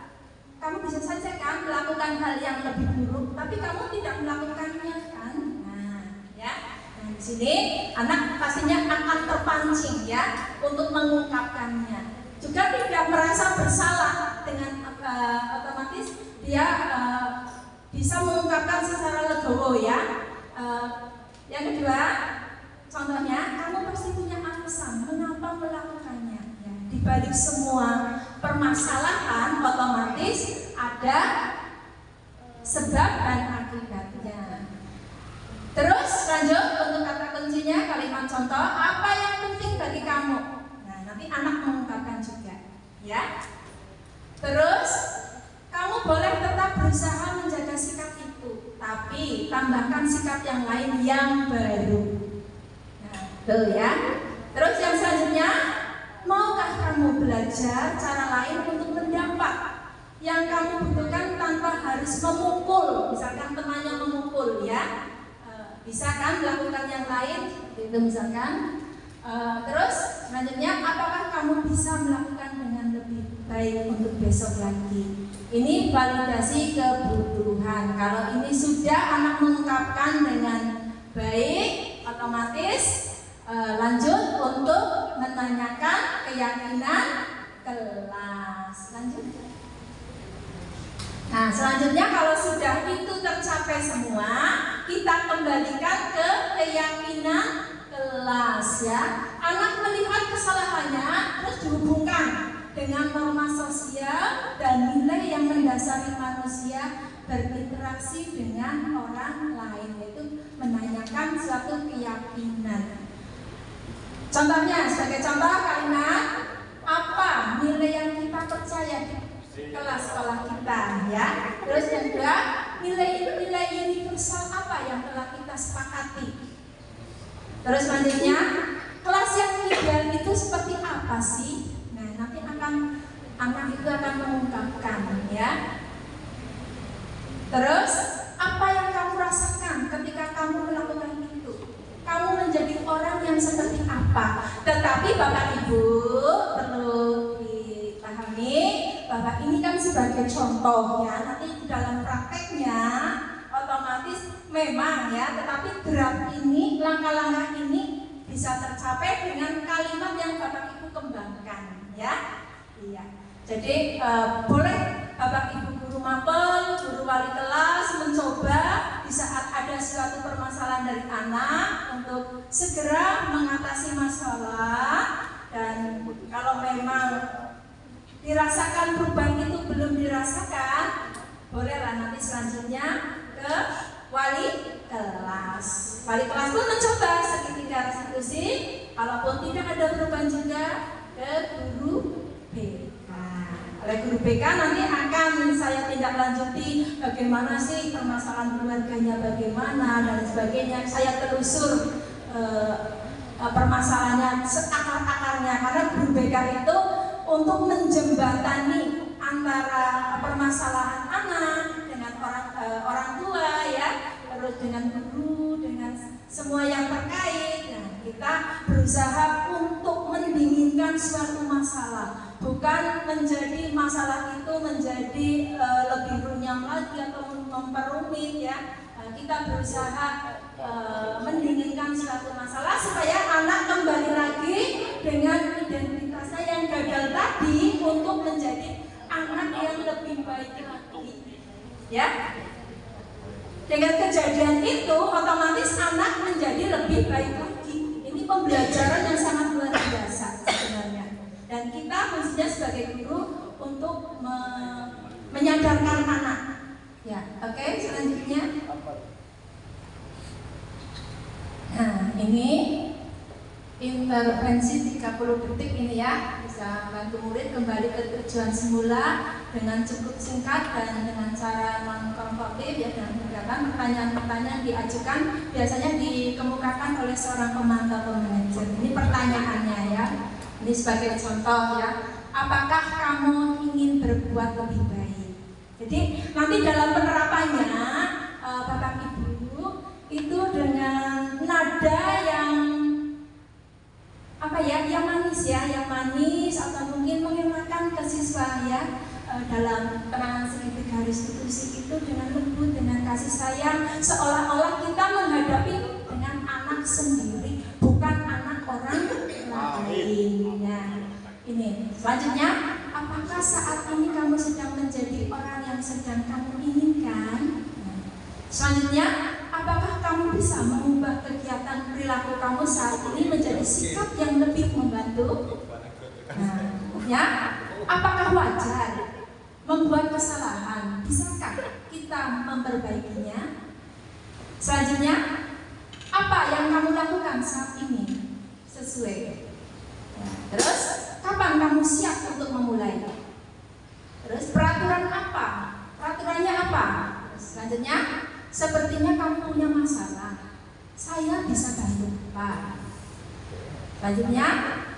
kan melakukan hal yang lebih buruk, tapi kamu tidak melakukannya kan? Nah, ya. Di sini anak pastinya akan terpancing ya untuk mengungkapkannya. Juga tidak merasa bersalah dengan otomatis dia bisa mengungkapkan secara legowo ya. Yang kedua, contohnya kamu pasti punya alasan mengapa melakukannya. balik semua permasalahan otomatis ada sebab dan akibatnya. Terus lanjut untuk kata kuncinya, kalimat contoh, apa yang penting bagi kamu? Nah, nanti anak mengungkapkan juga, ya. Terus kamu boleh tetap berusaha menjaga sikap itu, tapi tambahkan sikap yang lain yang baru. Nah, tuh ya. Terus yang selanjutnya, maukah kamu belajar cara lain untuk mendapat yang kamu butuhkan tanpa harus memukul? Misalkan temannya memukul, ya. Bisa kan melakukan yang lain, itu misalkan. Terus selanjutnya, apakah kamu bisa melakukan dengan lebih baik untuk besok lagi? Ini validasi kebutuhan. Kalau ini sudah anak mengungkapkan dengan baik, otomatis lanjut untuk menanyakan keyakinan kelas. Lanjut. Nah, selanjutnya kalau sudah itu tercapai semua, kita kembalikan ke keyakinan kelas, ya. Anak melihat kesalahannya terus dihubungkan dengan norma sosial dan nilai yang mendasari manusia berinteraksi dengan orang lain, yaitu menanyakan suatu keyakinan. Contohnya, sebagai contoh kalimat, apa nilai yang kita percaya di kelas sekolah kita, ya. Terus yang kedua, nilai-nilai universal apa yang telah kita sepakati. Terus selanjutnya, kelas yang ideal itu seperti apa sih? Nah, nanti anak itu akan mengungkapkan, ya. Terus apa yang kamu rasakan ketika kamu melakukan itu? Kamu menjadi orang yang seperti apa? Tetapi Bapak Ibu perlu dipahami bahwa ini kan sebagai contoh, ya. Nanti dalam prakteknya otomatis memang, ya, tetapi draft ini, langkah-langkah ini bisa tercapai dengan kalimat yang Bapak Ibu kembangkan, ya. Iya. Jadi boleh Bapak Ibu guru mapel, guru wali kelas mencoba di saat ada suatu permasalahan dari anak untuk segera mengatasi masalah, dan kalau memang dirasakan perubahan itu belum dirasakan, bolehlah nanti selanjutnya ke wali kelas. Wali kelas pun mencoba segitiga restitusi, kalaupun tidak ada perubahan juga ke guru BK. Oleh guru BK nanti akan saya tindak lanjuti bagaimana sih permasalahan keluarganya, bagaimana dan sebagainya. Saya telusur permasalahannya seakar-akarnya, karena guru BK itu untuk menjembatani antara permasalahan anak dengan orang tua, ya, terus dengan guru, dengan semua yang terkait. Nah, kita berusaha untuk mendinginkan suatu masalah, bukan menjadi masalah itu menjadi lebih runyam lagi atau memperumit, ya. Kita berusaha mendinginkan suatu masalah supaya anak kembali lagi dengan identitasnya yang gagal tadi untuk menjadi anak yang lebih baik lagi, ya. Dengan kejadian itu otomatis anak menjadi lebih baik lagi. Ini pembelajaran yang sangat luar biasa sebenarnya, dan kita mestinya sebagai guru untuk menyadarkan anak, ya. Oke, selanjutnya. Nah, ini intervensi 30 detik ini, ya, bisa bantu murid kembali ke tujuan semula dengan cukup singkat dan dengan cara non-konfliktif, ya, dengan menggunakan pertanyaan-pertanyaan diajukan biasanya dikemukakan oleh seorang pemantau atau manajer. Ini pertanyaannya, ya. Ini sebagai contoh, ya. Apakah kamu ingin berbuat lebih baik? Jadi nanti dalam penerapannya Bapak Ibu itu dengan nada yang yang manis, ya, yang manis, atau mungkin mengenakan ke siswa, ya, dalam penanganan segitiga restitusi itu dengan lembut, dengan kasih sayang, seolah-olah kita menghadapi dengan anak sendiri, bukan anak orang lain. Nah, ini selanjutnya, apakah saat ini kamu sedang menjadi orang yang sedang kamu inginkan? Nah, selanjutnya, apakah kamu bisa mengubah kegiatan perilaku kamu saat ini menjadi sikap yang lebih membantu? Nah, ya, apakah wajar membuat kesalahan? Bisakah kita memperbaikinya? Selanjutnya, apa yang kamu lakukan saat ini sesuai? Ya, terus, kapan kamu siap untuk memulai? Terus, peraturan apa? Peraturannya apa? Terus, selanjutnya, sepertinya kamu punya masalah. Saya bisa bantu Pak. Selanjutnya,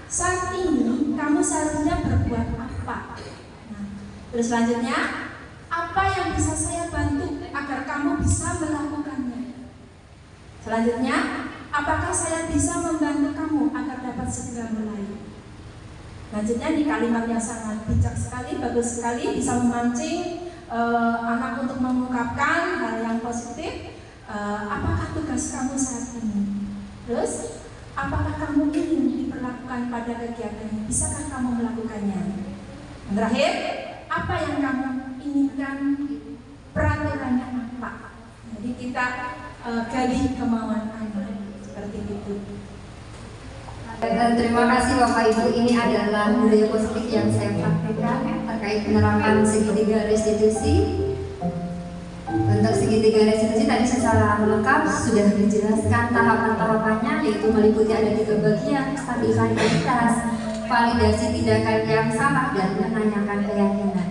saat ini kamu seharusnya berbuat apa? Nah, terus selanjutnya, apa yang bisa saya bantu agar kamu bisa melakukannya? Selanjutnya, apakah saya bisa membantu kamu agar dapat segera mulai? Selanjutnya di kalimat yang sangat bijak sekali, bagus sekali, bisa memancing anak untuk mengungkapkan hal yang positif. Apakah tugas kamu saat ini? Terus, apakah kamu ingin diperlakukan pada kegiatan ini? Bisakah kamu melakukannya? Yang terakhir, apa yang kamu inginkan? Peraturannya apa? Jadi kita gali kemauan anak seperti itu. Dan terima kasih Bapak Ibu, ini adalah budaya positif yang saya praktekkan terkait penerapan segitiga restitusi. Untuk segitiga restitusi tadi secara lengkap sudah dijelaskan tahapan-tahapannya, yaitu meliputi ada 3 bagian: stabilitas, validasi tindakan yang salah, dan menanyakan keyakinan.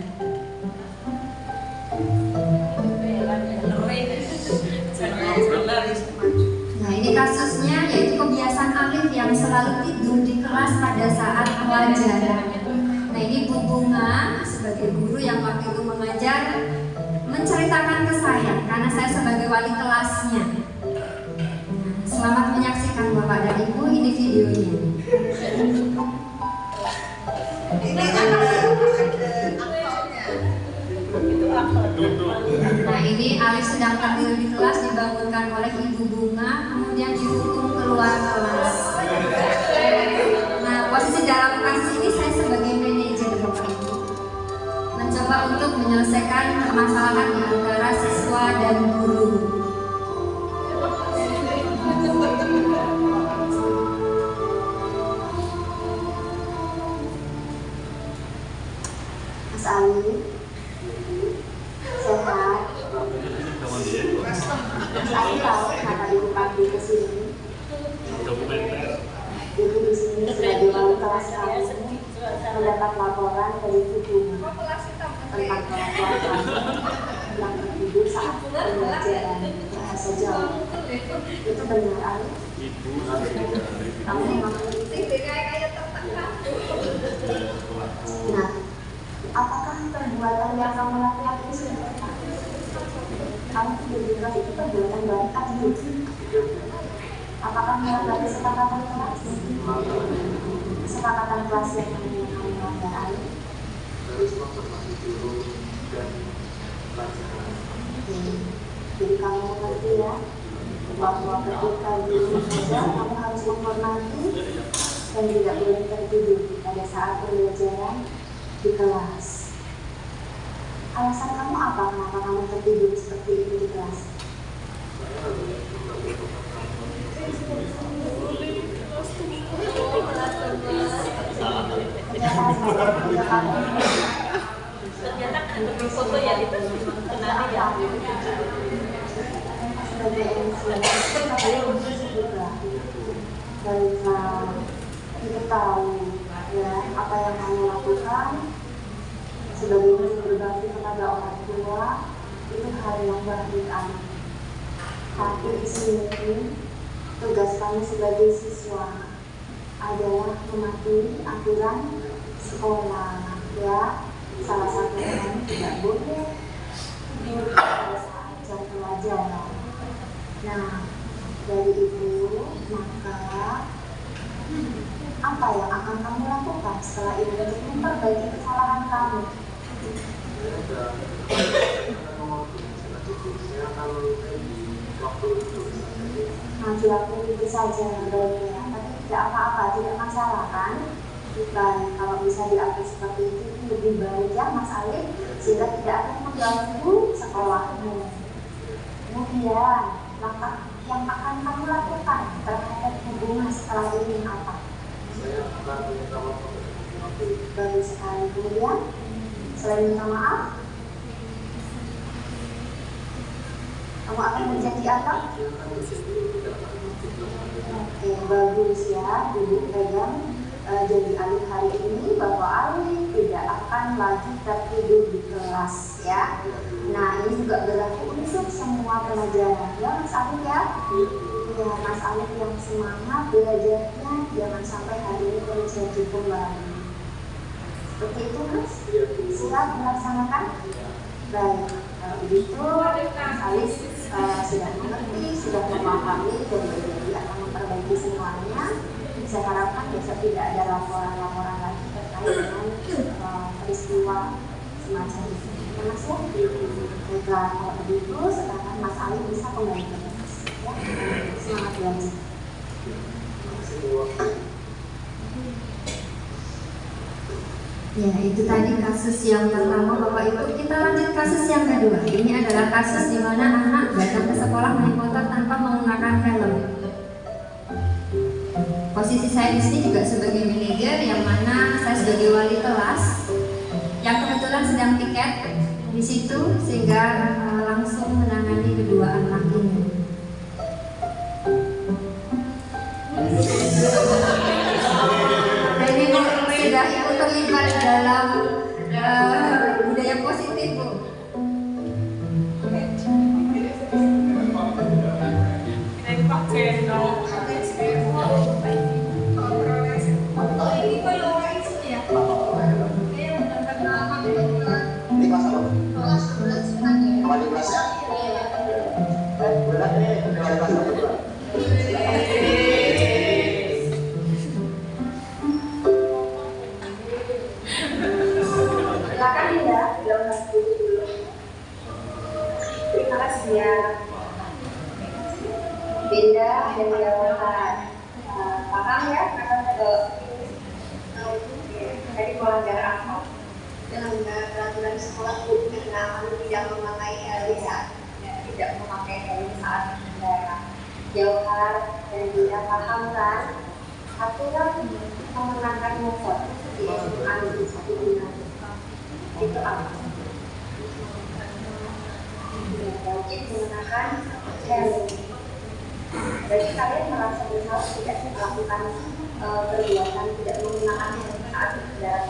Nah, ini kasusnya, yaitu kebiasaan Alif yang selalu tidur di kelas pada saat pelajaran. Nah, ini Bu Bunga sebagai guru yang waktu itu mengajar menceritakan ke saya karena saya sebagai wali kelasnya. Selamat menyaksikan Bapak dan Ibu, ini videonya. Nah, ini Alif sedang tertidur di kelas, dibangunkan oleh Ibu Bunga, kemudian dihukum keluar kelas. Nah, posisi dalam kasus ini saya sebagai manajer Bapak Ibu mencoba untuk menyelesaikan permasalahan di antara siswa dan guru. Mas Ali, sehat. Mas Ali tahu kenapa Ibu panggil ke sini? Ibu di sini sebagai wali kelas kami mendapat laporan dari Ibu Bunga tentang kelakuan kamu yang tertidur saat pembelajaran bahasa Jawa. Itu benar, Ali? Kamu memang nah, apakah perbuatan yang kamu lakukan itu sudah kamu tidur di kelas itu perbuatan baik atau apakah melanggar kesepakatan kelas? Kesepakatan kelas yang kamu langgar? Jadi kamu mengerti ya bahwa ketika di belajar kamu harus menghormati dan tidak boleh tertidur pada saat pembelajaran di kelas. Alasan kamu apa kenapa kamu tertidur seperti itu di kelas? Ternyata ada foto ya itu nanti ya. Baiklah, kita tahu ya apa yang kamu lakukan sebagai berbakti kepada orang tua itu hal yang baik, anak. Tapi di sini tugas kamu sebagai siswa adalah mematuhi aturan sekolah, ya. Salah satunya kamu tidak boleh tidur pada saat jam pelajaran. Nah, dari itu maka apa yang akan kamu lakukan setelah ini untuk memperbaiki kesalahan kamu? Nanti waktu itu saja baiknya, tapi tidak apa-apa, tidak masalah kan? Bukan, kalau bisa diatur seperti itu lebih baik ya Mas Alif, sehingga tidak akan mengganggu sekolahmu. Kemudian langkah yang akan kamu lakukan terhadap hubungan setelah ini apa? Baik sekali. Kemudian selain minta maaf, kamu akan menjadi apa? Oke, bagus ya. Duduk pegang. Jadi alih hari ini bahwa alih tidak akan lagi tertidur di kelas ya. Nah, ini juga berlaku untuk semua pelajaran ya Mas Alif ya. Ya Mas Alif yang semangat belajarnya, jangan sampai hari ini terjadi kembali. Seperti itu Mas? Siap melaksanakan? Baik, kalau begitu Mas Alif sudah mengerti, sudah memahami dan berjanji akan memperbaiki semuanya. Saya harapkan besok tidak ada laporan-laporan lagi terkait dengan peristiwa semacam itu. Ya Mas ya? Baiklah, kalau begitu sekarang Mas Ali bisa kembali ke kelas. Ya, semangat belajar. Ya, itu tadi kasus yang pertama Bapak Ibu. Kita lanjut kasus yang kedua. Ini adalah kasus di mana anak datang ke sekolah naik motor tanpa menggunakan helm. Posisi saya di sini juga sebagai manajer, yang mana saya sebagai wali kelas yang kebetulan sedang piket di situ, sehingga langsung menangani kedua anak ini. Dan ini sudah ikut terlibat dalam budaya positif, Bu. Silakan Linda, terima kasih ya. Linda dan Yauhan, paham ya? Tadi melanggar apa? Melanggar peraturan sekolah karena kamu tidak memakai helm tidak memakai helm saat berkendara. Yauhan dan Linda paham kan? Aturan mengenakan motor di SMA Negeri 1 Binaan itu apa? Wajib mengenakan helm. Jadi kalian merasa bersalah tidak melakukan perbuatan tidak menggunakan helm saat berkendara.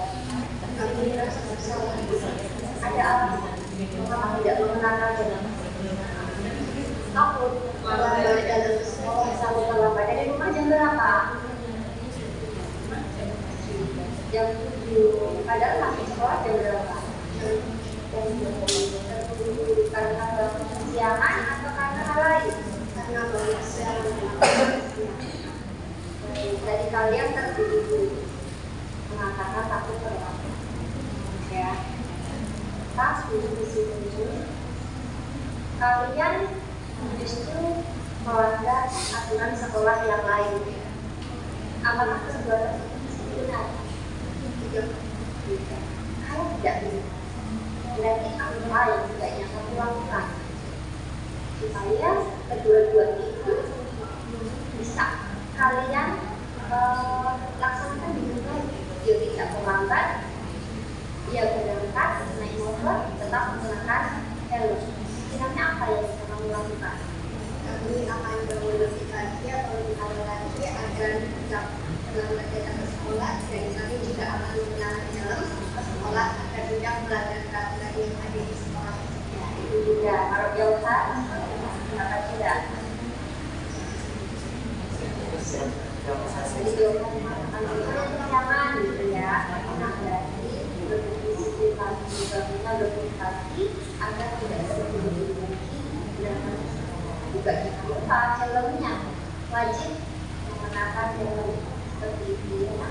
Kami merasa bersalah. Ada alasan mengapa tidak mengenakan helm? Takut terlambat dalam sekolah, selalu terlambat dari rumah jam berapa? Jam 7. Padahal masuk sekolah jam berapa? Jam 7. Terburu-buru karena kesiangan atau karena hal lain? Karena banyak siangan. Jadi kalian terburu-buru mengatakan takut terlambat. Ya. Tapi di sini kalian justru melanggar aturan sekolah yang lain. Apakah perbuatan itu benar? Kalau tidak benar, berarti apa yang sebaiknya kamu lakukan supaya kedua-duanya itu bisa kalian laksanakan dengan baik. Dia tidak terlambat, dia berangkat naik motor tetap menggunakan helm. Kiranya apa yang bisa kamu lakukan? Kami akan bermodifikasi atau menghadapi agar tidak terlambat datang ke sekolah, dan kami juga akan menggunakan helm ke sekolah agar tidak melanggar peraturan yang ada di sekolah. Ya, itu juga. Kalau Yauhan, kenapa tidak? Jadi Yauhan mengatakan nyaman gitu ya. Nah, berarti berdiskusi lagi, berdiskusi agar tidak sebelum lagi juga jangan lupa helmnya wajib mengenakan helm seperti itu ya.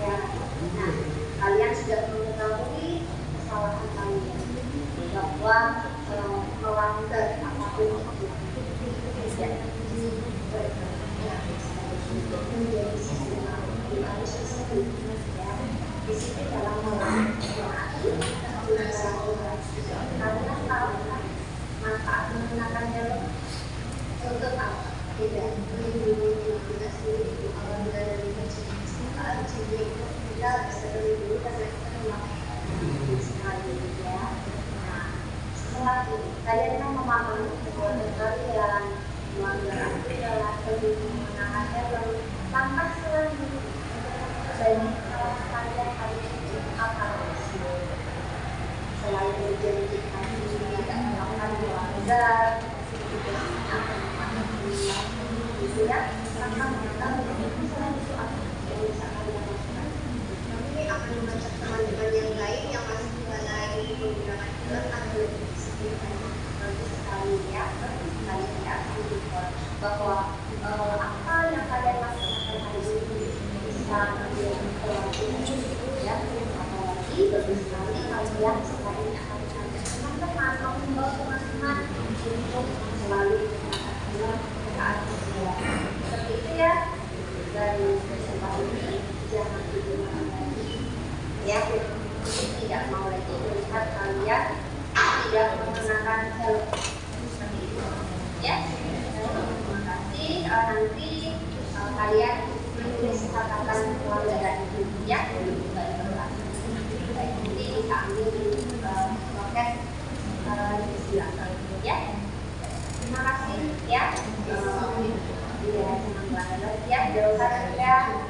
Nah, kalian sudah mengetahui kesalahan kalian bahwa melanggar apapun itu tidak menjadi sistem yang harus disebut ya. Disiplin dalam melanggar karena tahu manfaat menggunakan helm untuk apa? Tidak melindungi diri kita sendiri apabila dari kecil kita bisa bisa menjadi pelaku ya. Apalagi bagus sekali kalian sekarang akan mengajak teman-teman atau membawa teman-teman untuk selalu mengatakan saat usia seperti itu ya. Dari kesempatan ini jangan digunakan lagi ya, tidak mau lagi melihat kalian tidak menggunakan helm seperti itu ya. Terima kasih. Nanti kalian menulis catatan pelanggaran itu ya, nanti bisa ambil di loket di belakang ya. Terima kasih ya. Ya, senang banget ya. Jawaban ya.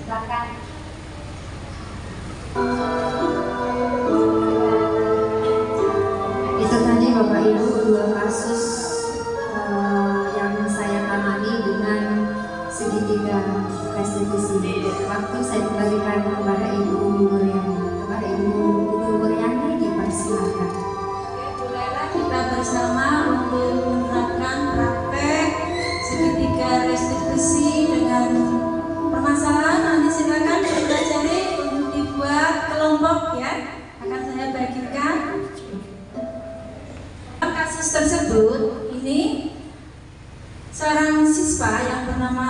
Silakan. Itu tadi Bapak Ibu 2 kasus yang saya tangani dengan segitiga restitusi. Waktu saya kembalikan kepada Ibu Muryani. Kepada Ibu Muryani dipersilakan. Mulailah kita bersama untuk menerapkan praktek segitiga restitusi dengan permasalahan. Nanti silakan dipelajari untuk dibuat kelompok ya. Akan saya bagikan. Kasus tersebut ini seorang siswa yang bernama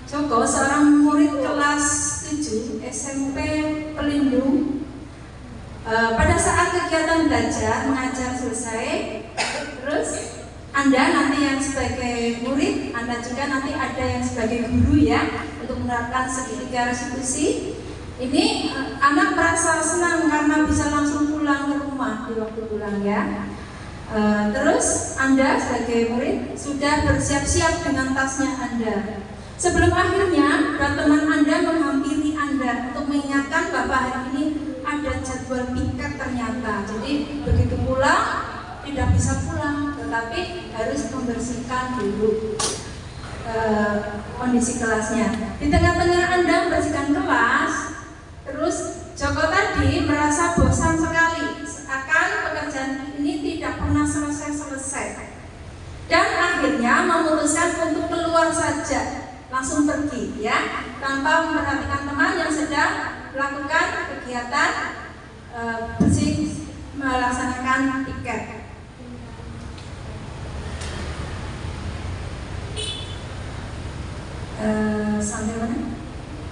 Joko, seorang murid kelas 7 SMP Pelindung. Pada saat kegiatan belajar mengajar selesai, terus Anda nanti yang sebagai murid, Anda juga nanti ada yang sebagai guru ya, untuk menerapkan segitiga restitusi. Ini anak merasa senang karena bisa langsung pulang ke rumah di waktu pulang ya. Terus Anda sebagai murid sudah bersiap-siap dengan tasnya Anda. Sebelum akhirnya teman Anda menghampiri Anda untuk mengingatkan bahwa hari ini ada jadwal piket ternyata. Jadi begitu pulang tidak bisa pulang, tetapi harus membersihkan dulu kondisi kelasnya. Di tengah-tengah Anda membersihkan kelas, terus Joko tadi merasa bosan sekali, seakan pekerjaan ini tidak pernah selesai-selesai. Dan akhirnya memutuskan untuk keluar saja, langsung pergi ya, tanpa memperhatikan teman yang sedang melakukan kegiatan melaksanakan piket. Sampai mana?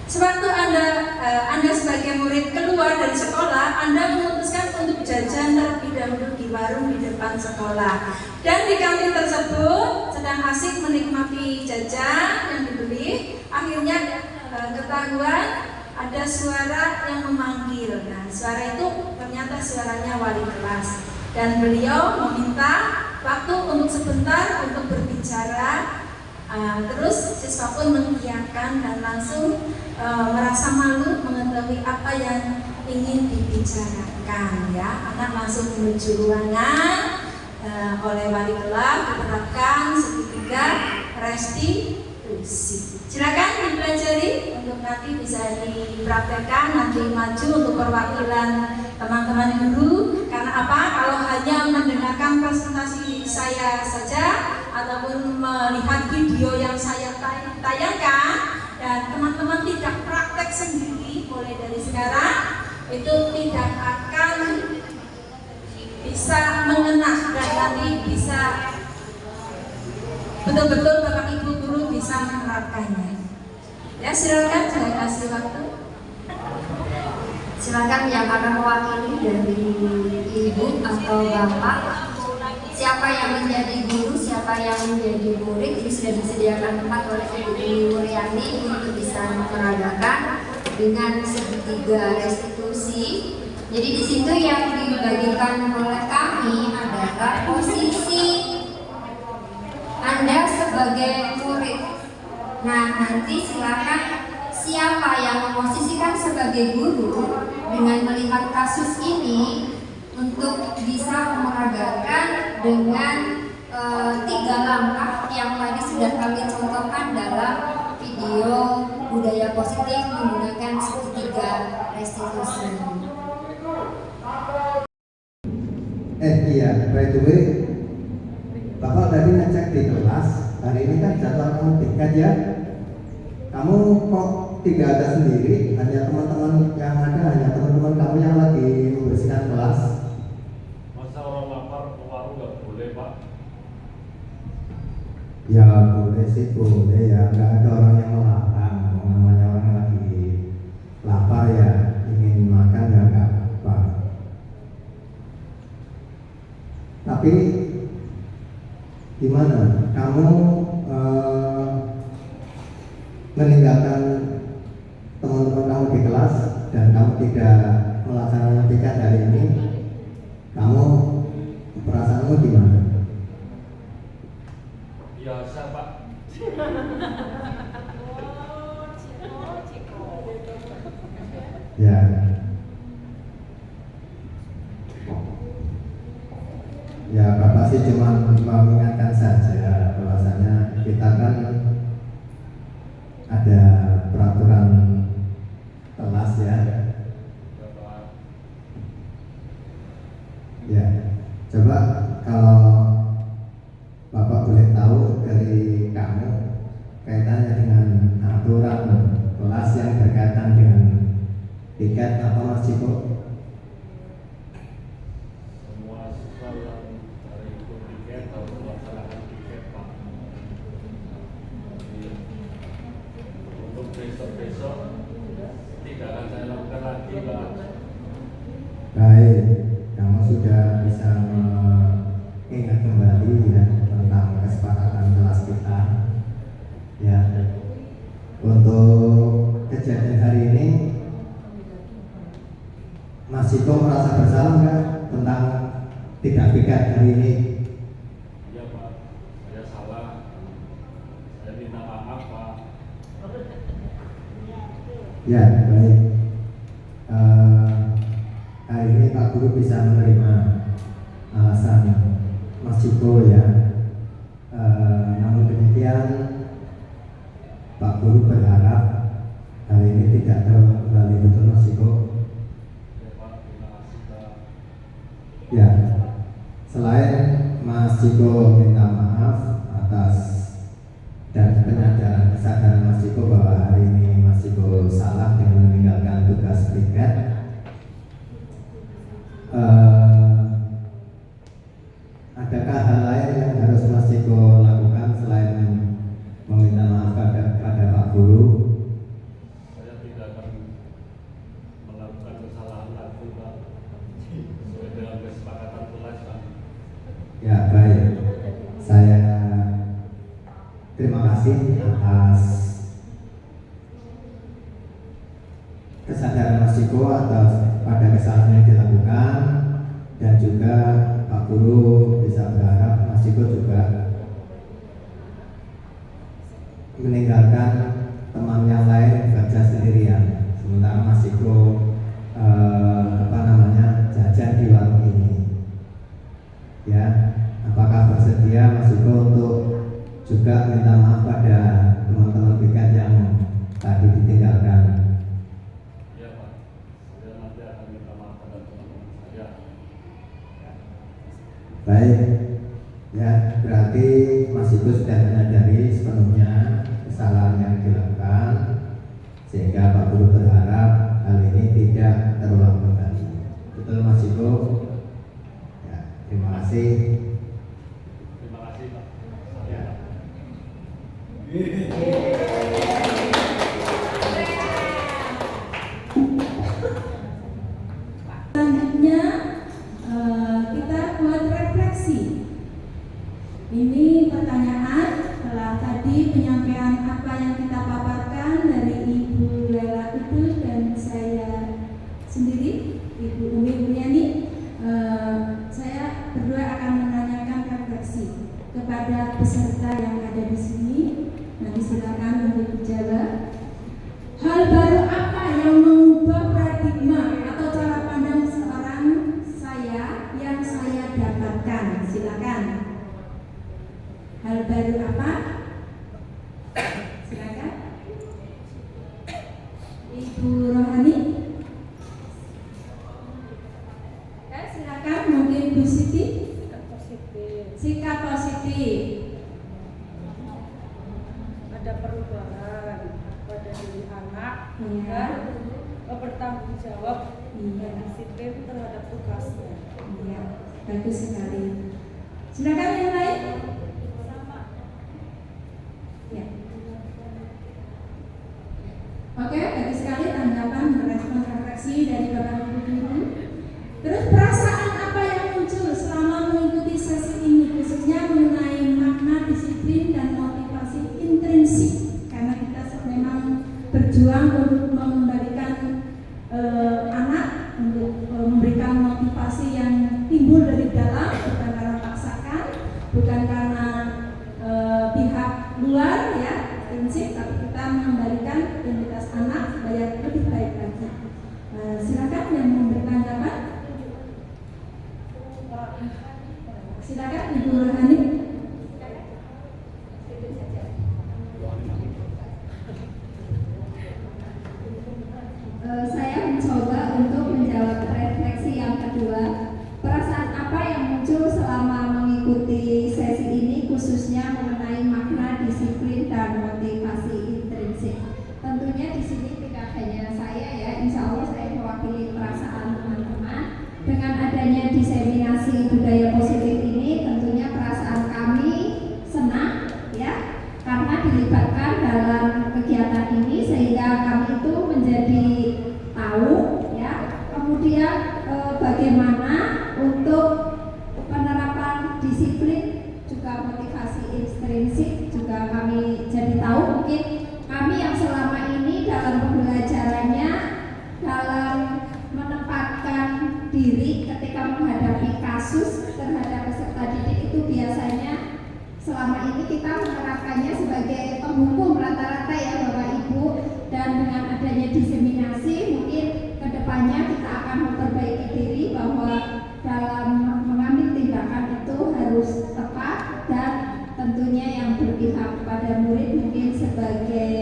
Sewaktu Anda sebagai murid keluar dari sekolah, Anda memutuskan untuk jajan terlebih dahulu di warung di depan sekolah. Dan di kantin tersebut sedang asik menikmati jajan yang dibeli. Akhirnya ketahuan ada suara yang memanggil. Nah, suara itu ternyata suaranya wali kelas. Dan beliau meminta waktu untuk sebentar untuk berbicara. Terus siswa pun mengiyakan dan langsung merasa malu mengetahui apa yang ingin dibicarakan ya. Anak langsung menuju ruangan, oleh wali kelas diterapkan segitiga restitusi. Silakan dipelajari untuk nanti bisa dipraktekkan, nanti maju untuk perwakilan teman-teman guru. Karena apa? Kalau hanya mendengarkan presentasi saya saja ataupun melihat video yang saya tayangkan dan teman-teman tidak praktek sendiri mulai dari sekarang, itu tidak akan bisa mengena dan nanti bisa betul-betul Bapak Ibu guru bisa menerapkannya. Ya, silakan saya kasih waktu. Silakan yang akan mewakili dari ibu atau bapak. Siapa yang menjadi guru, siapa yang menjadi murid, ini sudah disediakan tempat oleh Ibu Muryani untuk bisa meragakan dengan segitiga restitusi. Jadi di situ yang dibagikan oleh kami adalah posisi Anda sebagai murid. Nah, nanti silakan siapa yang memposisikan sebagai guru dengan melihat kasus ini untuk bisa meragakan dengan 3 langkah yang tadi sudah kami contohkan dalam video budaya positif menggunakan segitiga restitusi. Iya, by the way, Bapak tadi ngecek di kelas, hari ini kan jadwal kamu piket ya. Kamu kok tidak ada sendiri, hanya teman-teman yang ada, hanya teman-teman kamu yang lagi membersihkan kelas. Masa orang lapar ke warung nggak boleh, Pak? Ya boleh sih, boleh ya, nggak ada orang yang melarang. Namanya orang lagi lapar ya, ingin makan ya nggak apa. Tapi gimana? Kamu meninggalkan teman-teman kamu di kelas dan kamu tidak melaksanakan piket hari ini, kamu perasaanmu gimana? Biasa, Pak. Ya. Ya, Bapak sih cuma mengingatkan saja bahwasanya kita kan ada peraturan kelas ya. Ya, coba kalau Bapak boleh tahu dari kamu kaitannya dengan aturan kelas yang berkaitan dengan tiket apa Mas Ciko? Semua siswa yang dari itu tiket harus melaksanakan tiket, Pak. Untuk besok-besok tidak akan saya lakukan lagi, Pak. Baik, kamu sudah bisa mengingat kembali ya tentang kesepakatan kelas kita. Ya, untuk kejadian hari ini, Mas Ciko merasa bersalah nggak tentang tidak piket hari ini? Iya, Pak. Saya salah. Saya minta maaf, Pak. Ya, baik. Hari ini Pak Guru bisa menerima alasan Mas Ciko ya. Namun demikian Pak Guru berharap hal ini tidak terulang kembali, betul Mas Ciko? Ya, Pak. Terima kasih, Pak. Ya, selain Mas Ciko minta maaf atas dan penyadaran kesadaran Mas Ciko bahwa hari ini Mas Ciko salah dengan meninggalkan tugas piket, adakah hal lain yang harus Mas Ciko lakukan selain meminta maaf pada Pak Guru? Saya tidak akan melakukan kesalahan lagi, Pak. Sesuai dengan kesepakatan kelas, Pak. Ya, baik. Saya terima kasih atas kesadaran Mas Ciko atas pada kesalahan yang dilakukan, dan juga Pak Guru bisa berharap Mas Ciko juga meninggalkan teman yang lain bekerja sendirian, sementara Mas Ciko jajan di warung ini. Ya, apakah bersedia Mas Ciko untuk juga minta maaf pada teman-teman piket yang tadi ditinggalkan? Iya, Pak. Saya nanti akan minta maaf pada teman-teman saya. Baik, ya berarti Mas Ciko sudah menyadari sepenuhnya kesalahan yang dilakukan, sehingga Pak Guru berharap hal ini tidak terulang kembali. Betul Mas Ciko? Ya, terima kasih. Terima kasih, Pak. Ya. Selanjutnya kita buat refleksi. Ini pertanyaan setelah tadi penyampaian apa yang kita paparkan dari Ibu Lela Kudus dan saya sendiri, Ibu Umi Bunyani. Saya berdua akan menanyakan refleksi kepada peserta yang ada di sini. Nanti silakan untuk dijawab. Hal baru apa yang mengubah paradigma atau cara pandang seorang saya yang saya dapatkan? Silakan. Hal baru apa? Silakan. Ibu Rohani. Ya, silakan. Mungkin Bu Siti. Sikap positif. Ada perubahan pada diri anak agar bertanggung jawab dan disiplin terhadap tugasnya. Iya, bagus sekali. Silakan yang lain. Ya. Oke, bagus sekali tanggapan merespon refleksi dari Bapak Ibu Guru. Terus perasaan apa yang muncul selama mengikuti sesi ini, khususnya mengenai makna disiplin dan motivasi intrinsik, karena kita memang berjuang untuk mengembalikan anak, untuk memberikan motivasi yang timbul dari dalam, bukan karena paksakan, bukan karena pihak luar ya prinsip, tapi kita mengembalikan identitas anak supaya lebih baik lagi. Silakan yang memberi tanggapan. Silakan Ibu Rohani. Saya mencoba untuk menjawab refleksi yang kedua. Perasaan apa yang muncul selama mengikuti sesi ini, khususnya mengenai makna disiplin dan motivasi intrinsik. Tentunya di sini tidak hanya saya ya, insya Allah saya mewakili perasaan teman-teman. Dengan adanya diseminasi budaya positif ini, tentunya perasaan kami senang ya, karena dilibatkan dalam kegiatan ini sehingga kami itu menjadi tahu ya, kemudian bagaimana untuk penerapan disiplin juga motivasi intrinsik juga kami jadi tahu. Mungkin kami yang selama ini dalam pembelajarannya, dalam menempatkan diri ketika menghadapi kasus terhadap peserta didik itu biasanya selama ini kita menerapkannya sebagai penghukum rata-rata ya Bapak Ibu, dan dengan adanya diseminasi mungkin kedepannya kita akan memperbaiki diri bahwa dalam mengambil tindakan itu harus tepat dan tentunya yang berpihak pada murid mungkin sebagai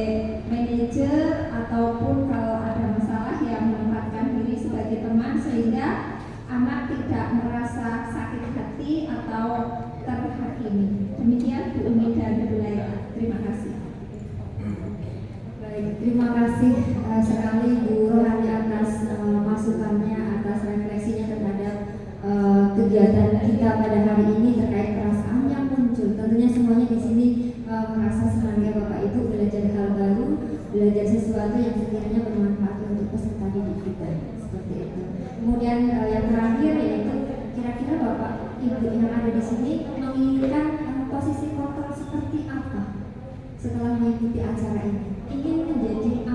manajer ataupun kalau ada masalah yang menempatkan diri sebagai teman sehingga anak tidak merasa sakit hati atau terhakimi. Demikian Bu Umi dan Bu Laila. Terima kasih. Baik, terima kasih sekali Bu Rohani atas masukannya, atas refleksinya terhadap kegiatan kita pada hari ini terkait perasaan yang muncul. Tentunya semuanya di sini merasa senang ya Bapak Ibu, belajar hal baru, belajar sesuatu yang sekiranya bermanfaat untuk peserta didik kita, seperti itu. Kemudian yang terakhir yaitu kira-kira Bapak Ibu yang ada di sini menginginkan posisi kontrol seperti apa setelah mengikuti acara ini? Ingin menjadi